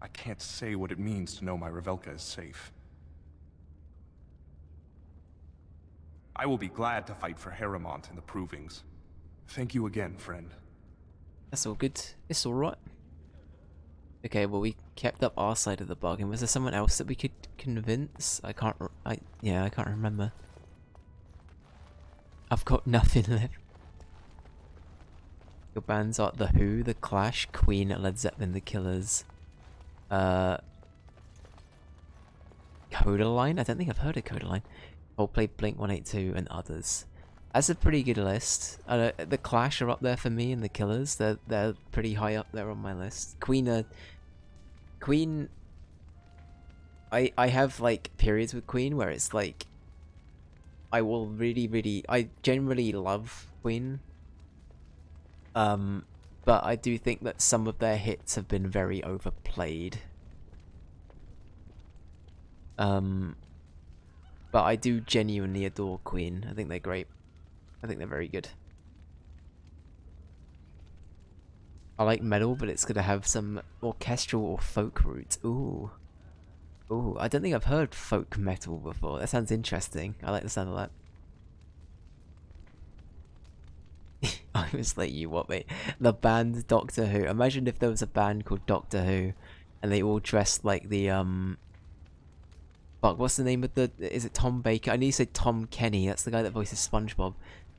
I can't say what it means to know my Revelka is safe. I will be glad to fight for Harrowmont in the provings. Thank you again, friend. That's all good. It's alright. Okay, well we kept up our side of the bargain. Was there someone else that we could convince? I can't remember. I've got nothing left. Your bands are The Who, The Clash, Queen, Led Zeppelin, The Killers. Codaline? I don't think I've heard of Codaline. Coldplay, Blink-182, and others. That's a pretty good list. The Clash are up there for me, and The Killers. They're pretty high up there on my list. Queen. I have like periods with Queen where it's like I will I generally love Queen. But I do think that some of their hits have been very overplayed. But I do genuinely adore Queen. I think they're great. I think they're very good. I like metal, but it's gonna have some orchestral or folk roots. Ooh. Ooh, I don't think I've heard folk metal before. That sounds interesting. I like the sound of that. I was like, you what, mate? The band Doctor Who. Imagine if there was a band called Doctor Who, and they all dressed like the Fuck, what's the name of the... Is it Tom Baker? I knew you said Tom Kenny. That's the guy that voices SpongeBob.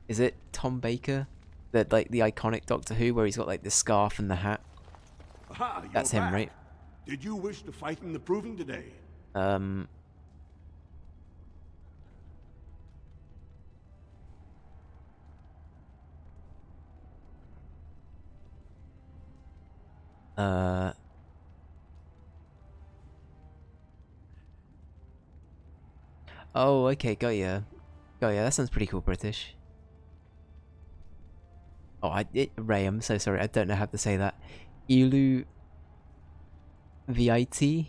Is it Tom Baker? Like, the iconic Doctor Who, where he's got, like, the scarf and the hat? Aha, That's him, back. right? Did you wish to fight in the proving today? Oh, okay, got ya. Got ya, that sounds pretty cool, British. Oh, Ray, I'm so sorry, I don't know how to say that. Ilu... VIT?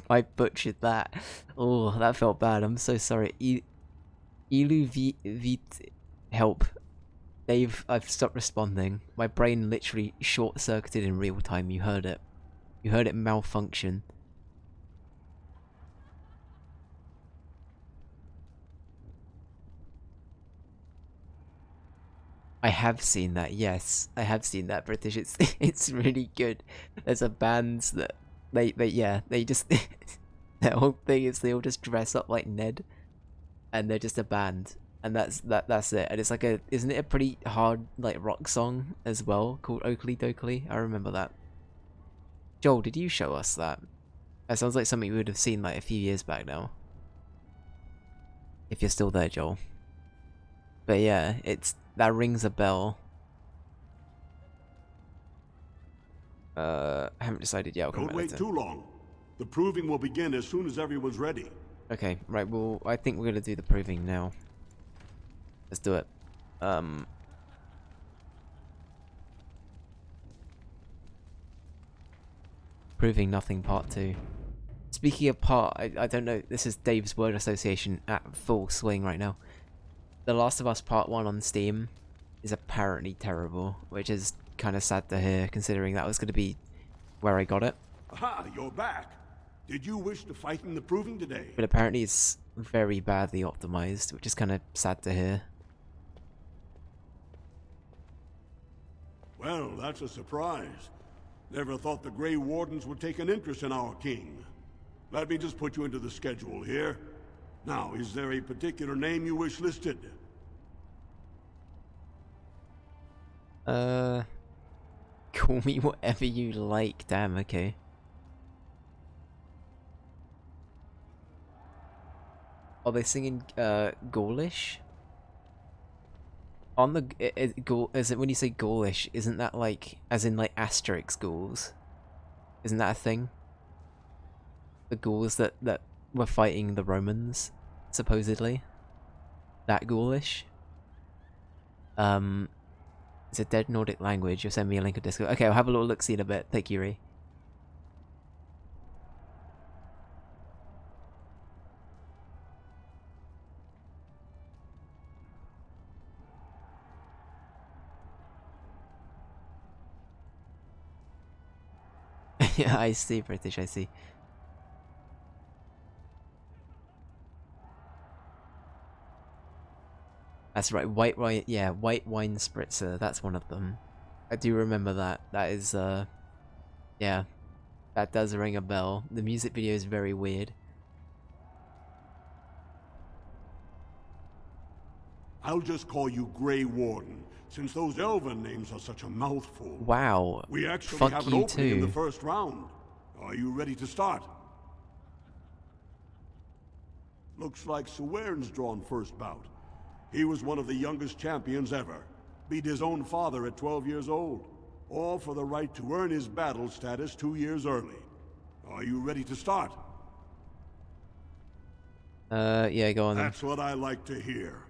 I butchered that. Oh, that felt bad, I'm so sorry. Vit... Help. Dave, I've stopped responding. My brain literally short-circuited in real time, you heard it. You heard it malfunction. I have seen that, yes. I have seen that, British. It's really good. There's a band that they just their whole thing is they all just dress up like Ned and they're just a band. And that's it. And it's like isn't it a pretty hard like rock song as well called Oakley Dokley? I remember that. Joel, did you show us that? That sounds like something we would have seen like a few years back now. If you're still there, Joel. But yeah, that rings a bell. I haven't decided yet. I'll come Don't wait later. too long. The proving will begin as soon as everyone's ready. Okay, right, well, I think we're gonna do the proving now. Let's do it. Proving Nothing Part 2. Speaking of part, I don't know, this is Dave's word association at full swing right now. The Last of Us Part 1 on Steam is apparently terrible, which is kind of sad to hear, considering that was going to be where I got it. Aha, you're back. Did you wish to fight in the proving today? But apparently it's very badly optimized, which is kind of sad to hear. Well, that's a surprise. Never thought the Grey Wardens would take an interest in our king. Let me just put you into the schedule here. Now, is there a particular name you wish listed? Call me whatever you like, damn, okay. Are they singing, Gaulish? On the, is it when you say Gaulish, isn't that like, as in like Asterix Gauls? Isn't that a thing? The Gauls that were fighting the Romans, supposedly? That Gaulish? It's a dead Nordic language. You'll send me a link of Discord. Okay, I'll have a little look-see in a bit. Thank you, Ree. Yeah, I see, British, I see. That's right, white wine, yeah, white wine spritzer, that's one of them. I do remember that. That is, yeah, that does ring a bell. The music video is very weird. I'll just call you Grey Warden, since those elven names are such a mouthful. Wow. We actually Fuck have an you opening in too. the first round. Are you ready to start? Looks like Suwern's drawn first bout. He was one of the youngest champions ever. Beat his own father at 12 years old. All for the right to earn his battle status 2 years early. Are you ready to start? Yeah, go on then. That's what I like to hear.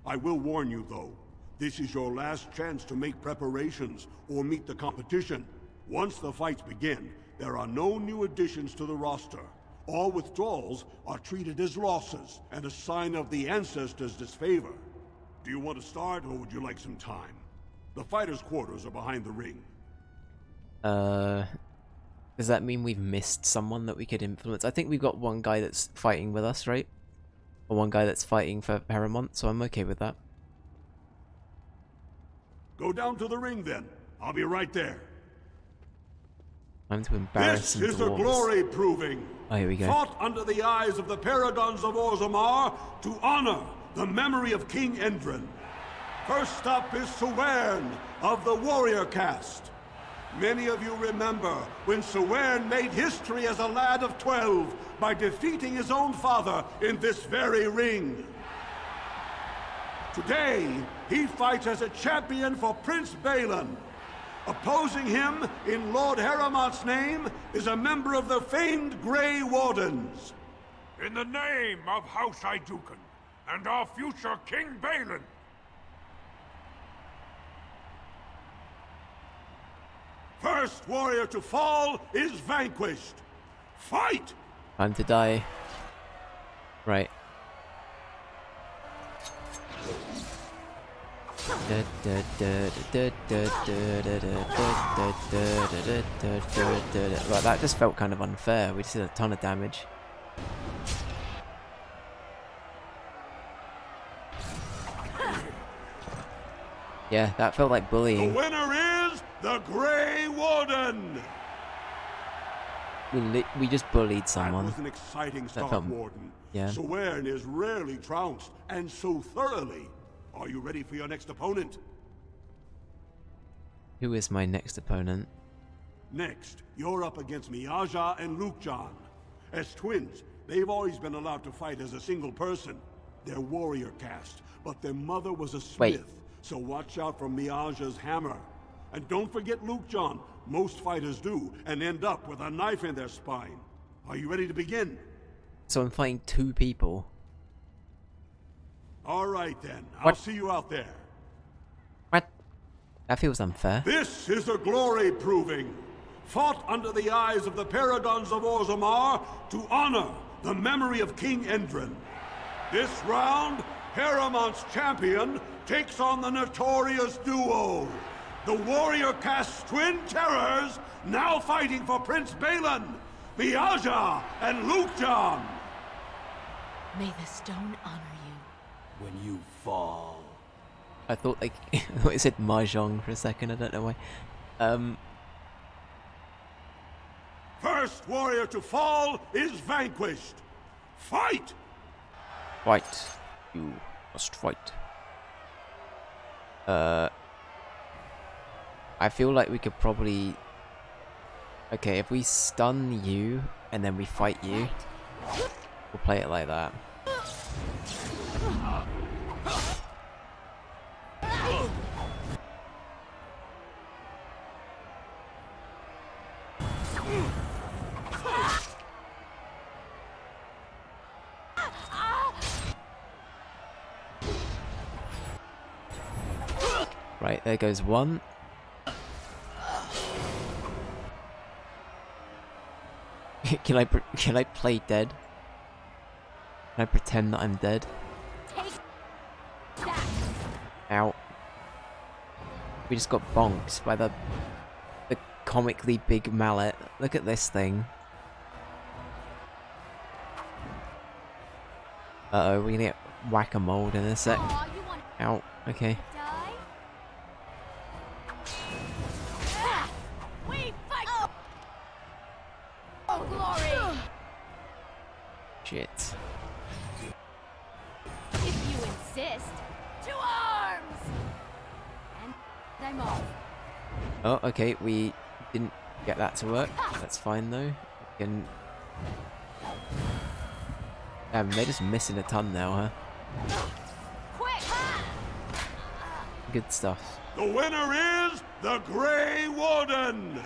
I will warn you though, this is your last chance to make preparations or meet the competition. Once the fights begin, there are no new additions to the roster. All withdrawals are treated as losses and a sign of the ancestors' disfavor. Do you want to start, or would you like some time? The fighters' quarters are behind the ring. Does that mean we've missed someone that we could influence? I think we've got one guy that's fighting with us, right? Or one guy that's fighting for Paramount, so I'm okay with that. Go down to the ring then. I'll be right there. Time to embarrass some This is a dwarves. glory proving. Oh, here we go. Fought under the eyes of the paragons of Orzammar to honor the memory of King Endrin. First up is Sewern of the warrior caste. Many of you remember when Sewern made history as a lad of 12 by defeating his own father in this very ring. Today, he fights as a champion for Prince Balin. Opposing him, in Lord Haramont's name, is a member of the famed Grey Wardens. In the name of House Iduken and our future King Balin. First warrior to fall is vanquished. Fight! Time to die. Right. Right, that just felt kind of unfair. We just did a ton of damage. Yeah, that felt like bullying. The winner is the Grey Warden! We just bullied someone. That was an exciting That start, felt... Warden. Yeah. Sewern is rarely trounced, and so thoroughly. Are you ready for your next opponent? Who is my next opponent? Next, you're up against Miaja and Lukejan. As twins, they've always been allowed to fight as a single person. They're warrior caste, but their mother was a smith, so watch out for Miaja's hammer. And don't forget Lukejan. Most fighters do, and end up with a knife in their spine. Are you ready to begin? So I'm fighting two people. All right then, I'll What? see you out there. What? That feels unfair. This is a glory proving. Fought under the eyes of the paragons of Orzammar to honor the memory of King Endrin. This round, Haramont's champion takes on the notorious duo. The warrior caste twin terrors now fighting for Prince Balin, Miaja and Lukejan. May the stone honor you. When you fall. I thought like I thought it said mahjong for a second. I don't know why. First warrior to fall is vanquished. Fight! Fight. You must fight. I feel like we could probably... Okay, if we stun you and then we fight you, we'll play it like that. Right, there goes one. Can I play dead? Can I pretend that I'm dead? Ow. We just got bonked by the comically big mallet. Look at this thing. Uh-oh, we're gonna get whack-a-mole in a sec. Ow, okay. Shit. If you insist. To arms! And I'm off. Oh, okay, we didn't get that to work. That's fine though. We can... Damn, they're just missing a ton now, huh? Good stuff. The winner is the Grey Warden!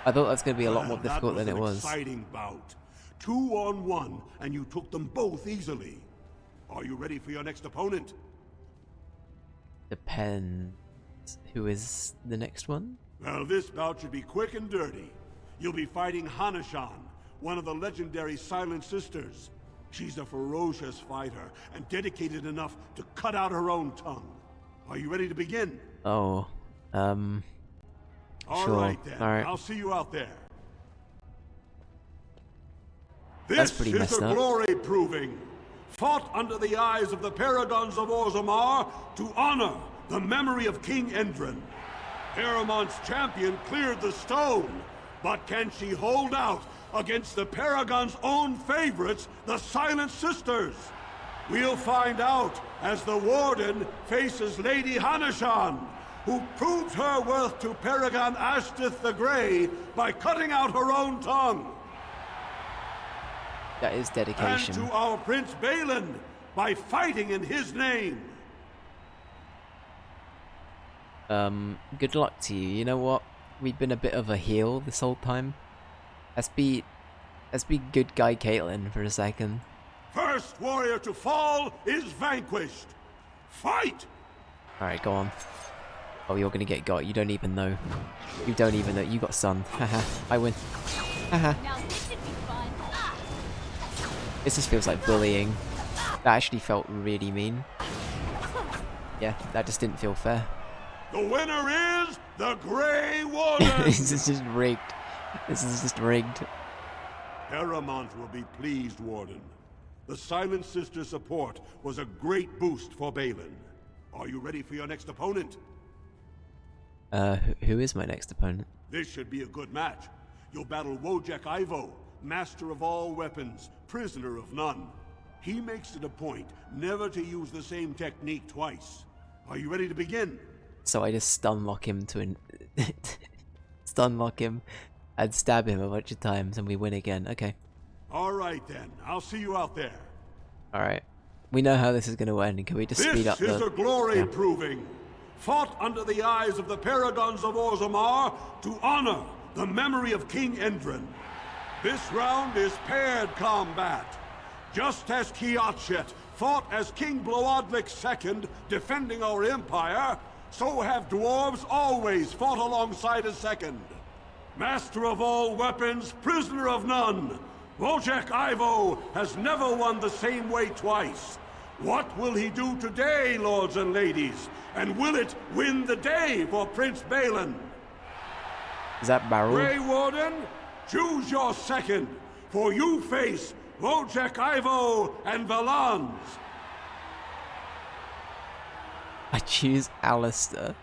I thought that was going to be a lot more difficult than it That was was. an exciting bout. 2-on-1, and you took them both easily. Are you ready for your next opponent? Depends. Who is the next one? Well, this bout should be quick and dirty. You'll be fighting Hanashan, one of the legendary Silent Sisters. She's a ferocious fighter, and dedicated enough to cut out her own tongue. Are you ready to begin? Oh, All sure. right then, Alright. I'll see you out there. That's This pretty is messed a up. glory proving. Fought under the eyes of the paragons of Orzammar to honor the memory of King Endrin. Heramont's champion cleared the stone, but can she hold out against the Paragon's own favorites, the Silent Sisters? We'll find out as the Warden faces Lady Hanashan, who proved her worth to Paragon Ashtith the Grey by cutting out her own tongue. That is dedication. And to our Prince Balin by fighting in his name. Good luck to you. You know what? We've been a bit of a heel this whole time. Let's be good guy Caitlyn for a second. First warrior to fall is vanquished. Fight! Alright, go on. Oh, you're gonna get got. You don't even know. You don't even know. You got stunned. Haha. I win. Haha. This just feels like bullying. That actually felt really mean. Yeah, that just didn't feel fair. The winner is the Grey Warden! This is just rigged. This is just rigged. Heramont will be pleased, Warden. The Silent Sister support was a great boost for Balin. Are you ready for your next opponent? Who is my next opponent? This should be a good match. You'll battle Wojek Ivo, master of all weapons, prisoner of none. He makes it a point never to use the same technique twice. Are you ready to begin? So I just stun lock him to stun lock him and stab him a bunch of times and we win again. Okay. Alright then, I'll see you out there. Alright. We know how this is going to end. Can we just speed up the... This is a glory proving. Fought under the eyes of the Paragons of Orzammar to honor the memory of King Endrin. This round is paired combat. Just as Kiatchet fought as King Bloodlik II, defending our empire, so have dwarves always fought alongside a second. Master of all weapons, prisoner of none. Wojek Ivo has never won the same way twice. What will he do today, lords and ladies? And will it win the day for Prince Balin? Is that Barrel? Grey Warden, choose your second, for you face Wojek Ivo and Valans. I choose Alistair.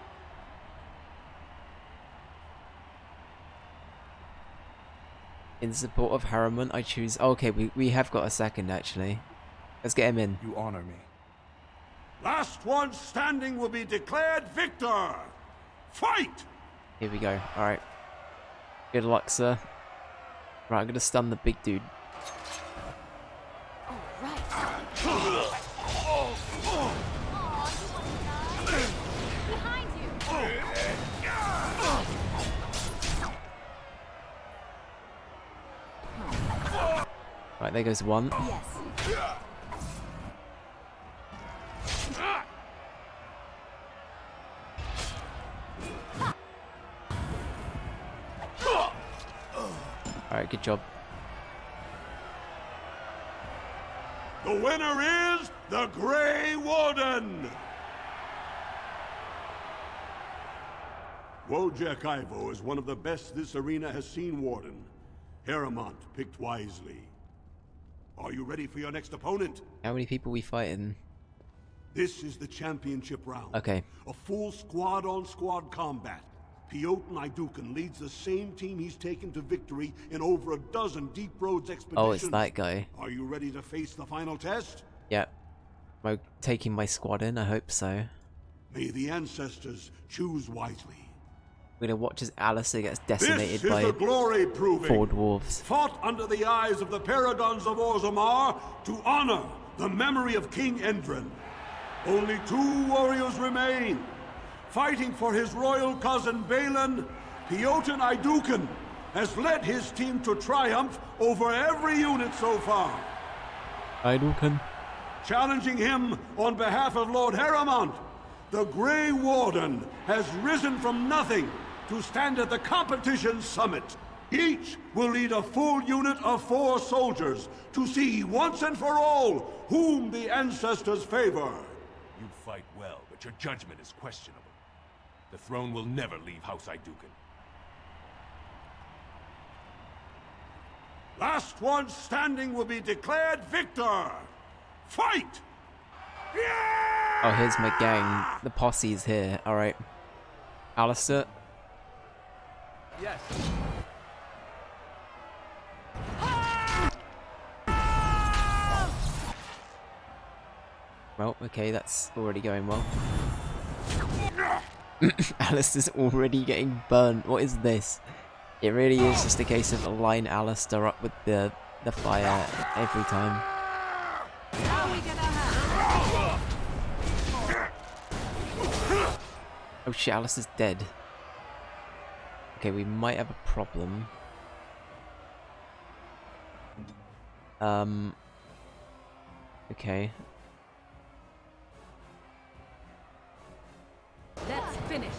In support of Harriman, I choose... Oh, okay, we have got a second, actually. Let's get him in. You honor me. Last one standing will be declared victor. Fight! Here we go. Alright. Good luck, sir. Right, I'm gonna stun the big dude. Right, there goes one. Yes. Alright, good job. The winner is the Grey Warden! Wojek Ivo is one of the best this arena has seen, Warden. Heramont picked wisely. Are you ready for your next opponent? How many people we fighting? This is the championship round. Okay. A full squad-on-squad combat. Piotr Naidukan leads the same team he's taken to victory in over a dozen Deep Roads expeditions. Oh, it's that guy. Are you ready to face the final test? Yep. Am I taking my squad in? I hope so. May the ancestors choose wisely. We're gonna watch as Alistair gets decimated by the glory proving. 4 dwarves. Fought under the eyes of the Paragons of Orzammar to honor the memory of King Endrin. Only 2 warriors remain. Fighting for his royal cousin Balin, Piotr Naidukan has led his team to triumph over every unit so far. Naidukan. Challenging him on behalf of Lord Heramont, the Grey Warden has risen from nothing to stand at the competition's summit. Each will lead a full unit of 4 soldiers to see once and for all whom the ancestors favor. You fight well, but your judgment is questionable. The throne will never leave House Idukan. Last one standing will be declared victor. Fight! Oh, here's my gang. The posse's here. Alright. Alistair, Yes. Well, okay, that's already going well. Alistair's already getting burnt. What is this? It really is just a case of line Alistair up with the fire every time. Oh shit, Alistair's dead. Okay, we might have a problem. Okay. Let's finish.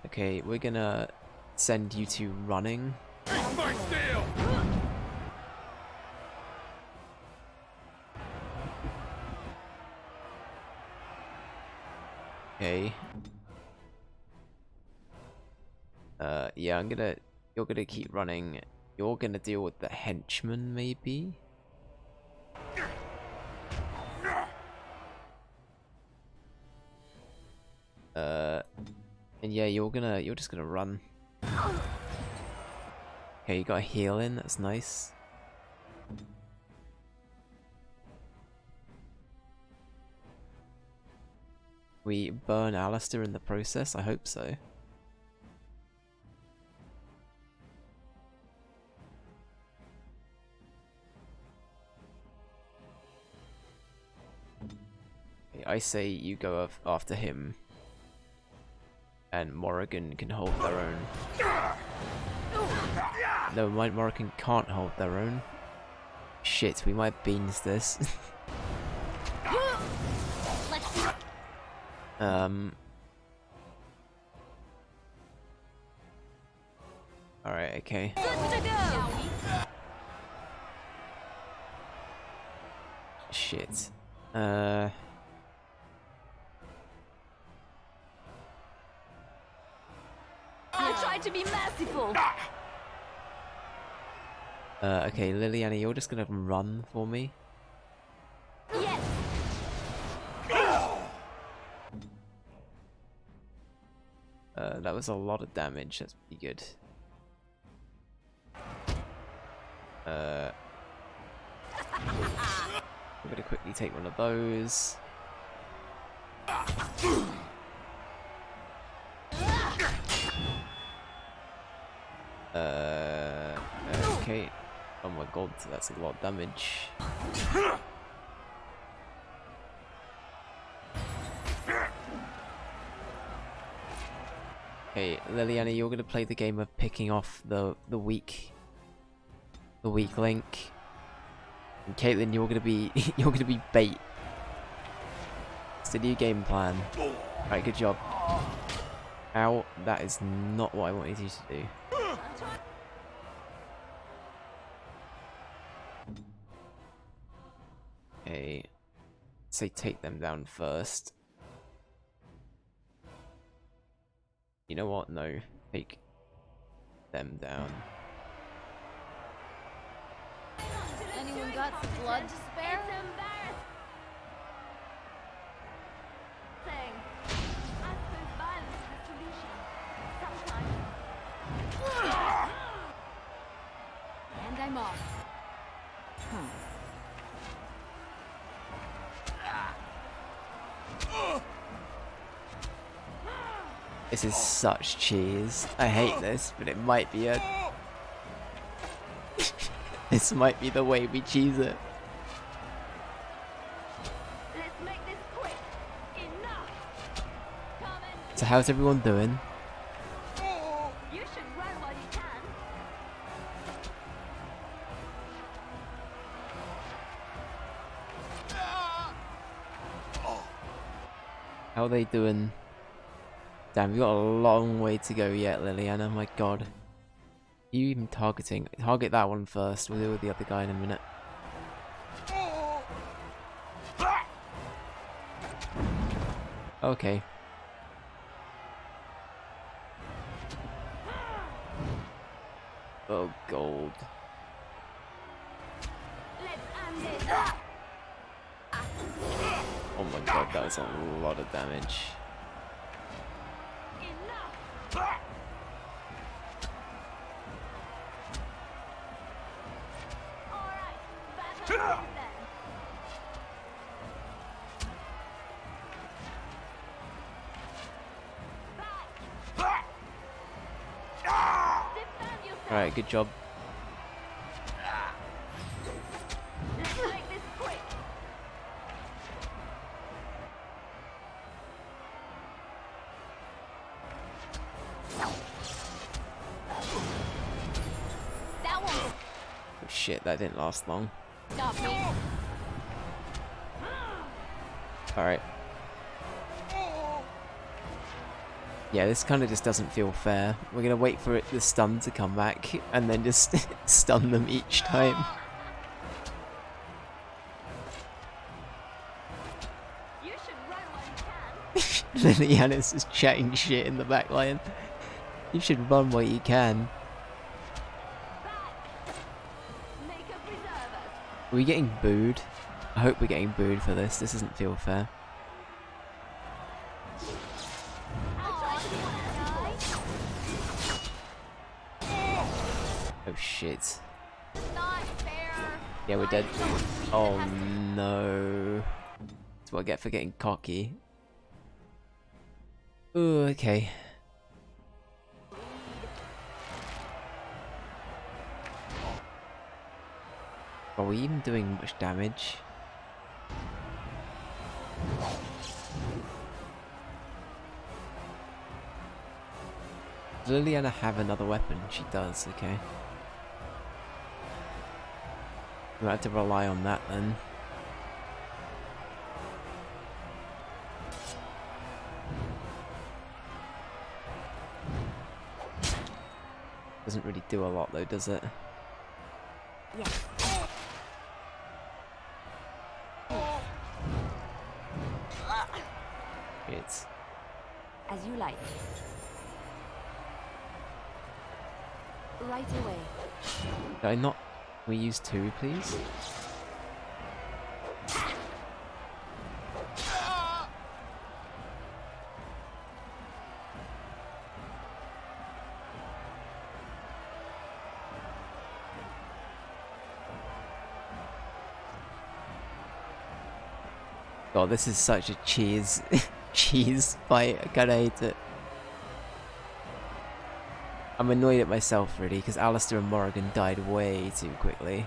Okay, we're gonna send you two running. Okay. Yeah, you're gonna keep running. You're gonna deal with the henchman, maybe? And yeah, you're just gonna run. Okay, you got a heal in, that's nice. We burn Alistair in the process, I hope so. Okay, I say you go after him. And Morrigan can hold their own. No, Morrigan can't hold their own. Shit, we might beans this. Alright, okay. Shit. I tried to be merciful. Okay, Liliana, you're just gonna run for me. Yes. That was a lot of damage, that's pretty good. We're gonna quickly take one of those. Okay. Oh my god, that's a lot of damage. Okay, Liliana, you're gonna play the game of picking off the weak link. And Caitlin, you're gonna be bait. It's the new game plan. Right, good job. Ow, that is not what I wanted you to do. Okay, say take them down first. You know what? No, take them down. Anyone got some blood to spare? It's embarrassing. I suppose violence is the solution. Sometimes. And I'm off. This is such cheese. I hate this, but it might be a... This might be the way we cheese it. Let's make this quick. Enough. So how's everyone doing? You should run while you can. How are they doing? Damn, we've got a long way to go yet, Liliana. My god. Are you even targeting? Target that one first. We'll deal with the other guy in a minute. Okay. Oh, gold. Oh my god, that was a lot of damage. Alright, good job. Oh shit, that didn't last long. Alright. Yeah, this kind of just doesn't feel fair. We're gonna wait for the stun to come back and then just stun them each time. You should run while you can. Liliana's just chatting shit in the back line. You should run while you can. Are we getting booed? I hope we're getting booed for this. This doesn't feel fair. Oh shit. Yeah, we're dead. Oh no. That's what I get for getting cocky. Ooh, okay. Are we even doing much damage? Does Liliana have another weapon? She does, okay. We might have to rely on that then. Doesn't really do a lot though, does it? Yeah. It's As you like. Right away. Did I not? Can we use two, please? God, this is such a cheese fight. I kinda hate it. I'm annoyed at myself really, because Alistair and Morrigan died way too quickly.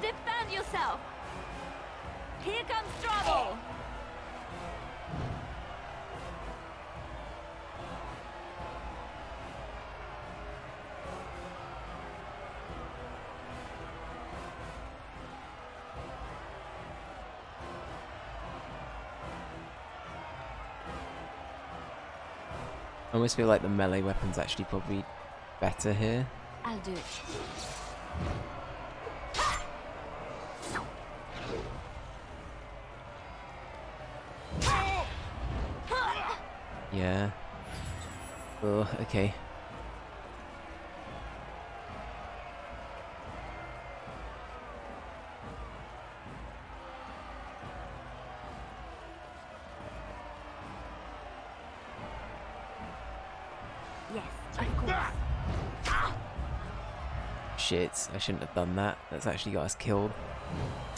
Defend yourself! Here comes trouble! I almost feel like the melee weapon's actually probably better here. I'll do it. Yeah. Oh, okay. Yes, of course. Shit, I shouldn't have done that. That's actually got us killed.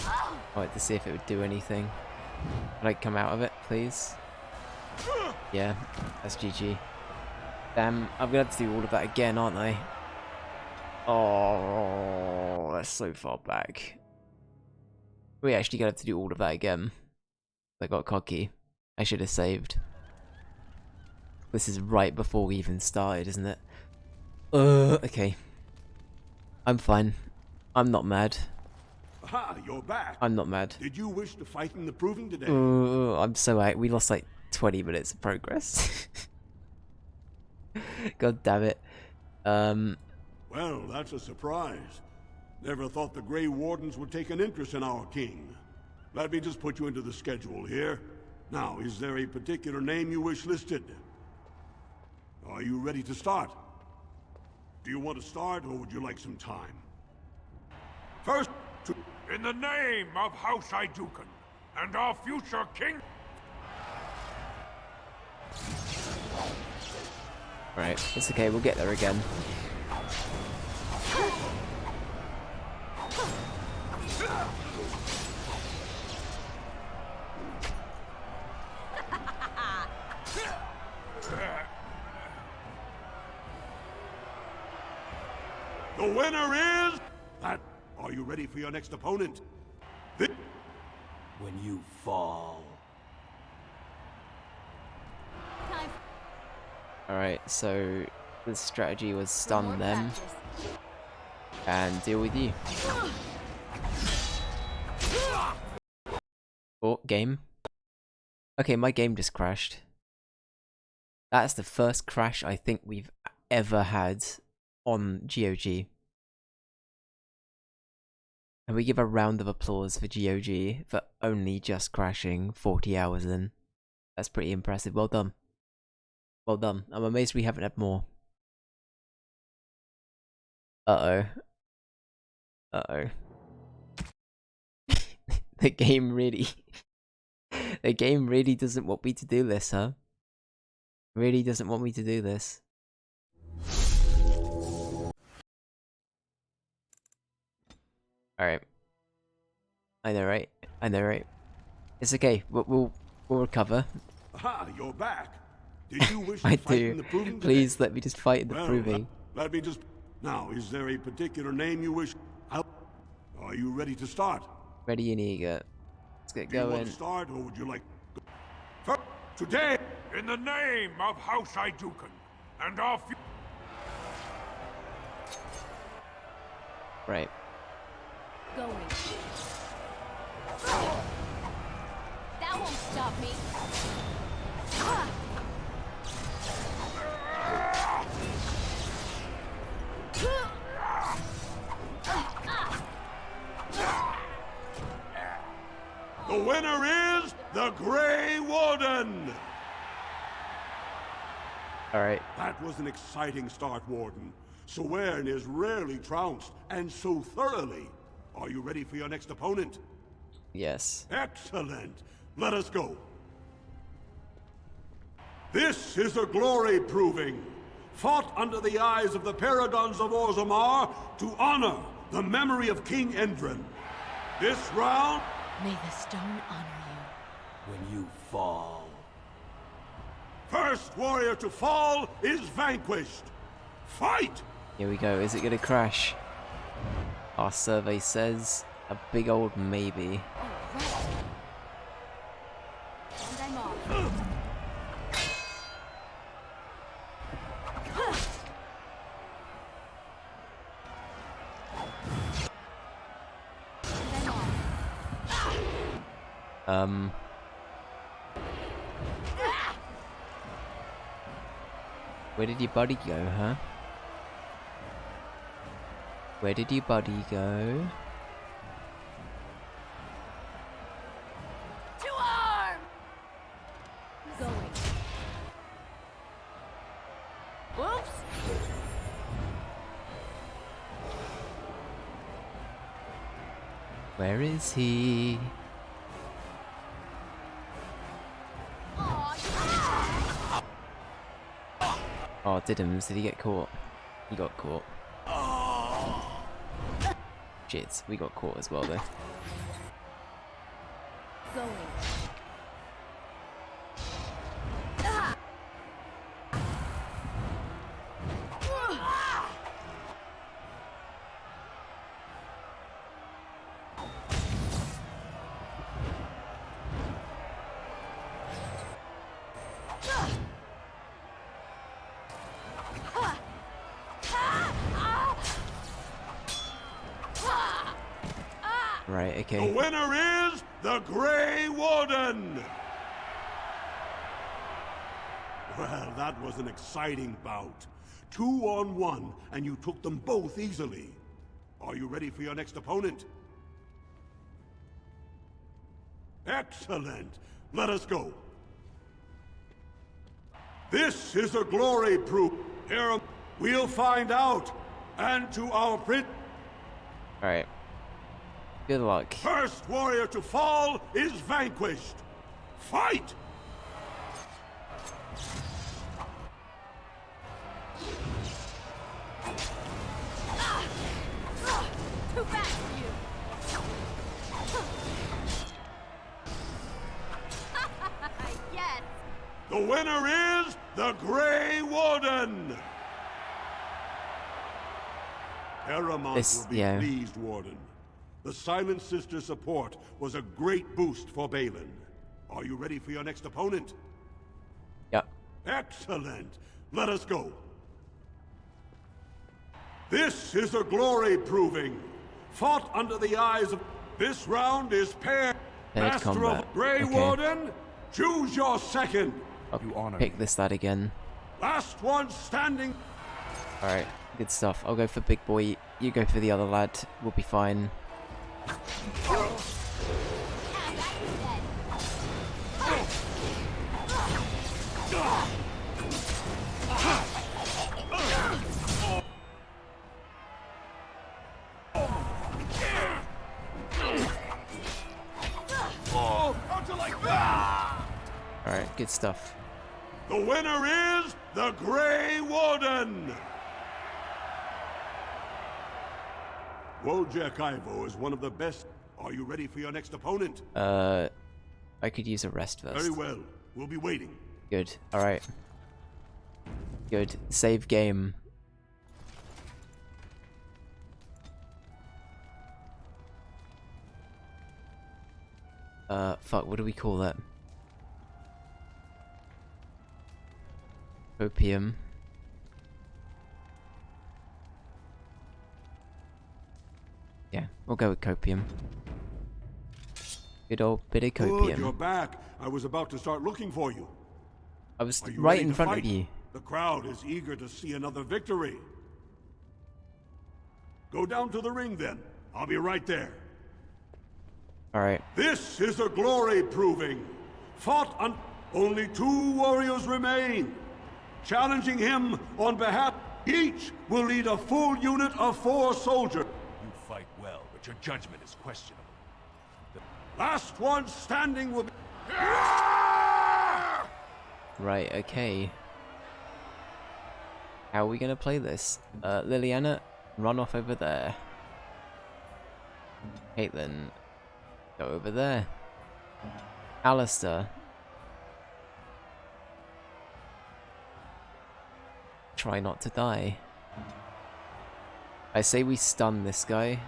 I'd like to see if it would do anything. Can I come out of it, please? Yeah, that's GG. Damn, I'm gonna have to do all of that again, aren't I? Oh, that's so far back. We actually gonna have to do all of that again. I got cocky. I should have saved. This is right before we even started, isn't it? Okay. I'm fine. I'm not mad. Aha, you're back. I'm not mad. Did you wish to fight in the proving today? I'm so out. We lost like 20 minutes of progress. God damn it. Well, that's a surprise. Never thought the Grey Wardens would take an interest in our king. Let me just put you into the schedule here. Now, is there a particular name you wish listed? Are you ready to start? Do you want to start, or would you like some time? First, In the name of House Idukan, and our future king. Right, it's okay, we'll get there again. The winner is... That. Are you ready for your next opponent? When you fall. Alright, so the strategy was stun them and deal with you. Oh, game. Okay, my game just crashed. That's the first crash I think we've ever had on GOG. And we give a round of applause for GOG for only just crashing 40 hours in. That's pretty impressive. Well done. Well done. I'm amazed we haven't had more. Uh-oh. Uh-oh. The game really... The game really doesn't want me to do this, huh? Really doesn't want me to do this. Alright. I know, right? I know, right? It's okay. We'll recover. Aha, you're back. Did you wish I to fight do. in the proving Please today? let me just fight in the Well, proving. Let me just... Now, is there a particular name you wish... Are you ready to start? Ready and eager. Let's get Do you want going. to start, or would you like... First, today... In the name of House Idukan and our Right. Going. That won't stop me. The winner is the Grey Warden! Alright. That was an exciting start, Warden. Swearn is rarely trounced, and so thoroughly. Are you ready for your next opponent? Yes. Excellent. Let us go. This is a glory proving, fought under the eyes of the Paragons of Orzammar to honor the memory of King Endrin. This round... May the stone honor you. When you fall. First warrior to fall is vanquished. Fight! Here we go. Is it gonna crash? Our survey says a big old maybe. And I'm off. Where did your buddy go, huh? Where did your buddy go? To arms! Going. Whoops! Where is he? Oh, Diddums, did he get caught? He got caught. Shit, we got caught as well though. Going. Right, okay. The winner is the Grey Warden! Well, that was an exciting bout. 2-on-1, and you took them both easily. Are you ready for your next opponent? Excellent. Let us go. This is a glory proof. Here, we'll find out. And to our print... Alright. Good luck. First warrior to fall is vanquished. Fight! Too fast for you. Yes. The winner is the Grey Warden. Paramount will be pleased, Warden. The Silent Sister support was a great boost for Balin. Are you ready for your next opponent? Yep. Excellent. Let us go. This is a glory proving. Fought under the eyes of... This round is paired. Master combat. of Grey Okay. Warden, choose your second. I'll pick this lad again. Last one standing. Alright, good stuff. I'll go for big boy. You go for the other lad. We'll be fine. Alright, good stuff. The winner is the Grey Warden. Wojak Ivo is one of the best. Are you ready for your next opponent? I could use a rest first. Very well. We'll be waiting. Good. Alright. Good. Save game. Fuck, what do we call that? Opium. Yeah, we'll go with copium. Good old bit of Good, copium. you're back. I was about to start looking for you. I was Are you right ready in to front fight? of you. The crowd is eager to see another victory. Go down to the ring then. I'll be right there. Alright. This is a glory proving. Fought on... Only 2 warriors remain. Challenging him on behalf... Each will lead a full unit of 4 soldiers. You fight well, but your judgment is questionable. Last one standing will be... Right, okay. How are we gonna play this? Liliana, run off over there. Caitlin, go over there. Alistair. Try not to die. I say we stun this guy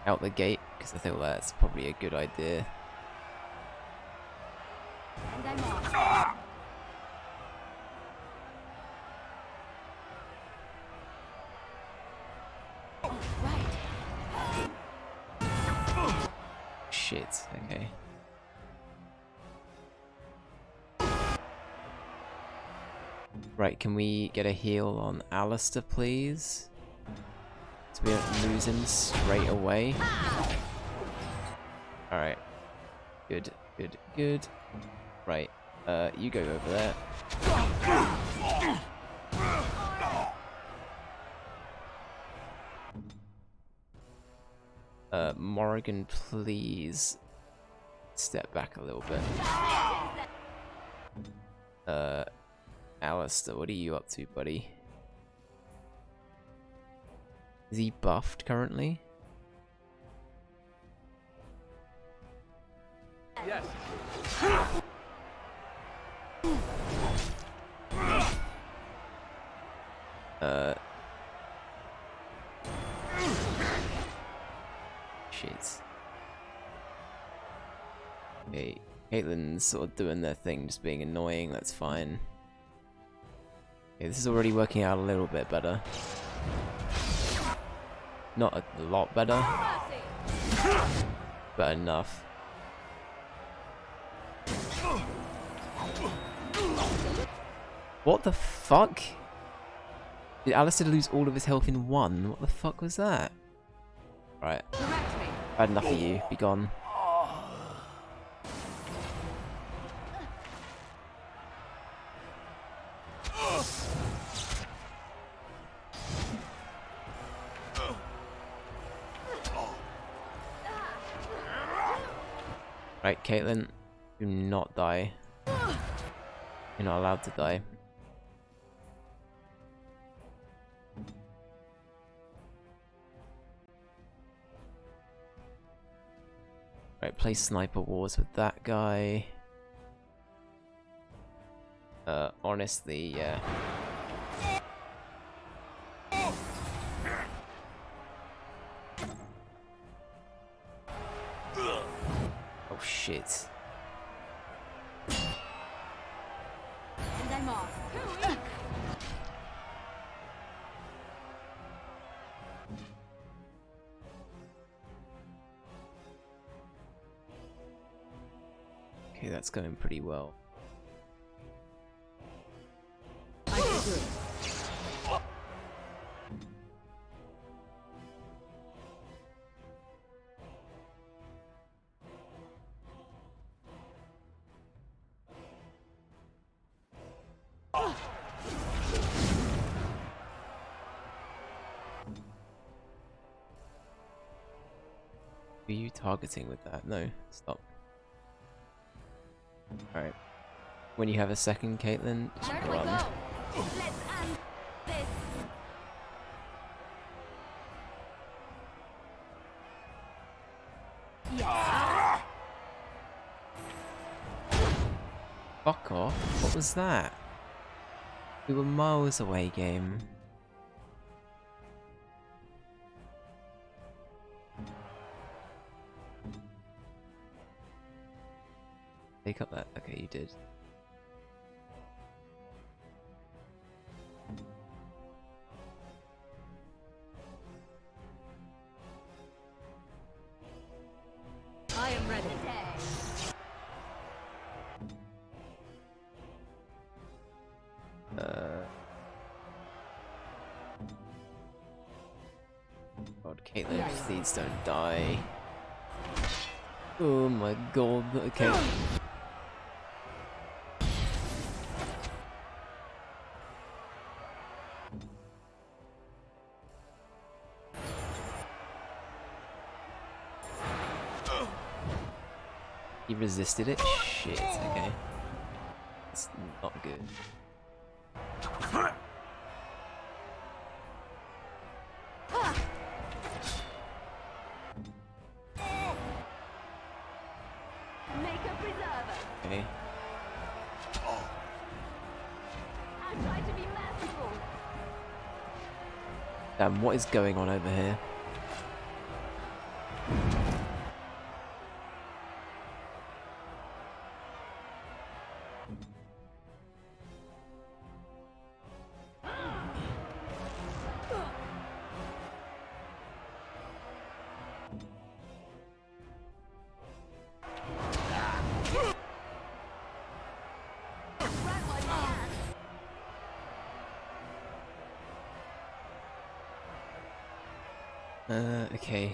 out the gate, because I think that's probably a good idea. And I'm off. Shit, okay. Right, can we get a heal on Alistair, please? So we don't lose him straight away. Alright. Good, good, good. Right, you go over there. Morrigan, please step back a little bit. Alistair, what are you up to, buddy? Is he buffed currently? Yes. Shit. Okay, Caitlin's sort of doing their thing, just being annoying, that's fine. Okay, this is already working out a little bit better. Not a lot better, but enough. What the fuck? Did Alistair lose all of his health in one? What the fuck was that? Right. I've had enough of you. Be gone. Right, Caitlyn, do not die. You're not allowed to die. Right, play Sniper Wars with that guy. Honestly, yeah. Oh shit. And I'm off. Okay, that's going pretty well. Who are you targeting with that? No, stop. Alright. When you have a second, Caitlyn, just run. Let's end this. Yeah. Fuck off. What was that? We were miles away, game. Take up that. Okay, you did. I am ready. God, Caitlyn, please don't die. Oh my god, okay. He resisted it? Shit, okay. It's not good. Make a preserver. Okay. I'm trying to be merciful. Damn, what is going on over here? Okay.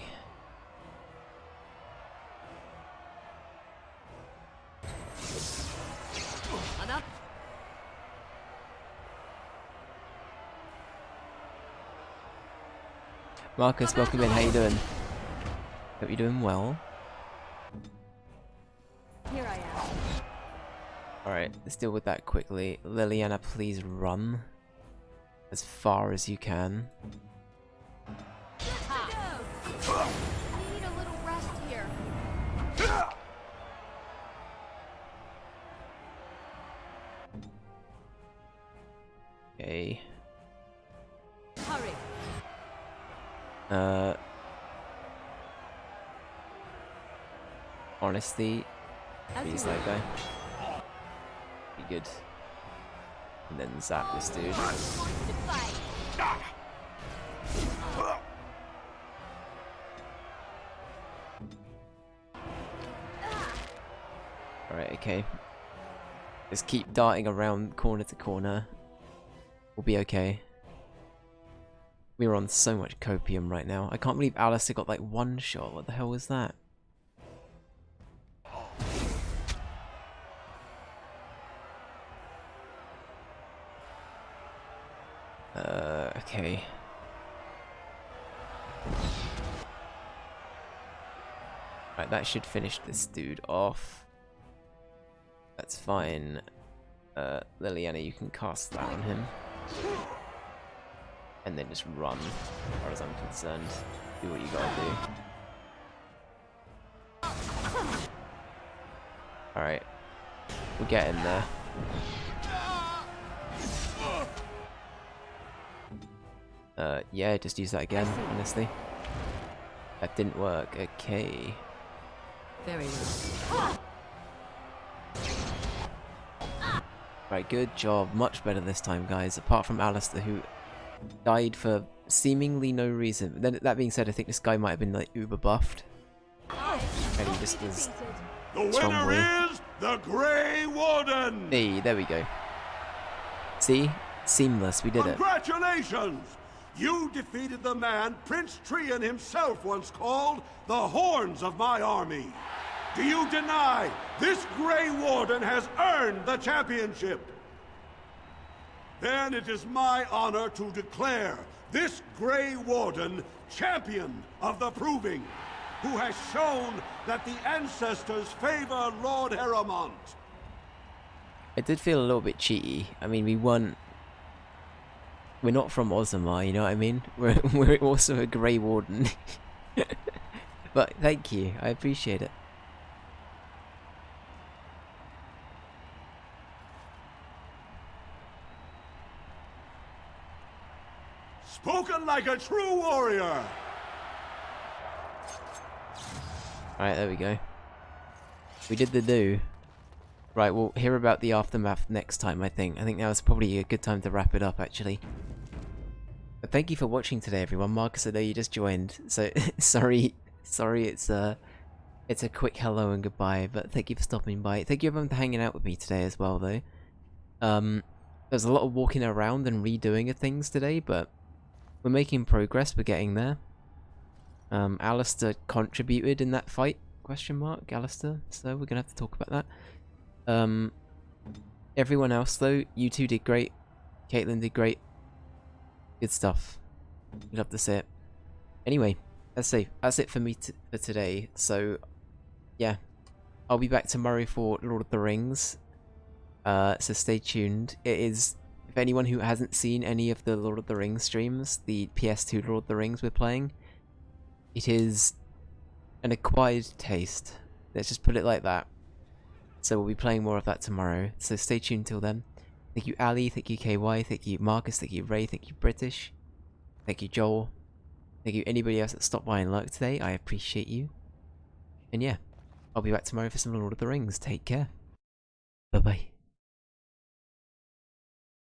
Enough. Marcus, welcome in. How you doing? Hope you're doing well. Here I am. Alright, let's deal with that quickly. Liliana, please run as far as you can. I need a little rest here. Okay. Hurry. Honestly, freeze that guy. Be good. And then zap this dude. Alright, okay. Just keep darting around corner to corner. We'll be okay. We're on so much copium right now. I can't believe Alistair got like one shot. What the hell was that? Okay. Right, that should finish this dude off. That's fine. Liliana, you can cast that on him. And then just run, as far as I'm concerned. Do what you gotta do. Alright. We'll get in there. Yeah, just use that again, honestly. That didn't work. Okay. Very well. Right, good job. Much better this time, guys. Apart from Alistair, who died for seemingly no reason. Then, that being said, I think this guy might have been like uber buffed. And he just was The strong winner boy. is the Grey Warden! Hey, there we go. See? Seamless, we did it. Congratulations! You defeated the man Prince Trian himself once called the Horns of my army. Do you deny this Grey Warden has earned the championship? Then it is my honor to declare this Grey Warden champion of the Proving, who has shown that the ancestors favor Lord Heremont. It did feel a little bit cheaty. I mean, we're not from Ozamar, you know what I mean? We're also a Grey Warden. But thank you, I appreciate it. Spoken like a true warrior! Alright, there we go. We did the do. Right, we'll hear about the aftermath next time, I think. I think that was probably a good time to wrap it up, actually. But thank you for watching today, everyone. Marcus, I know you just joined, so sorry it's a quick hello and goodbye, but thank you for stopping by. Thank you everyone for hanging out with me today as well, though. There's a lot of walking around and redoing of things today, but we're making progress, we're getting there. Alistair contributed in that fight, question mark, Alistair, so we're gonna have to talk about that. Everyone else though, you two did great, Caitlin did great, good stuff, you'd love to see it. Anyway, that's it for me for today, so yeah, I'll be back tomorrow for Lord of the Rings, so stay tuned. It is, if anyone who hasn't seen any of the Lord of the Rings streams, the PS2 Lord of the Rings we're playing, it is an acquired taste, let's just put it like that. So we'll be playing more of that tomorrow, so stay tuned till then. Thank you Ali, thank you KY, thank you Marcus, thank you Ray, thank you British, thank you Joel, thank you anybody else that stopped by and lurked today, I appreciate you. And yeah, I'll be back tomorrow for some Lord of the Rings, take care. Bye bye.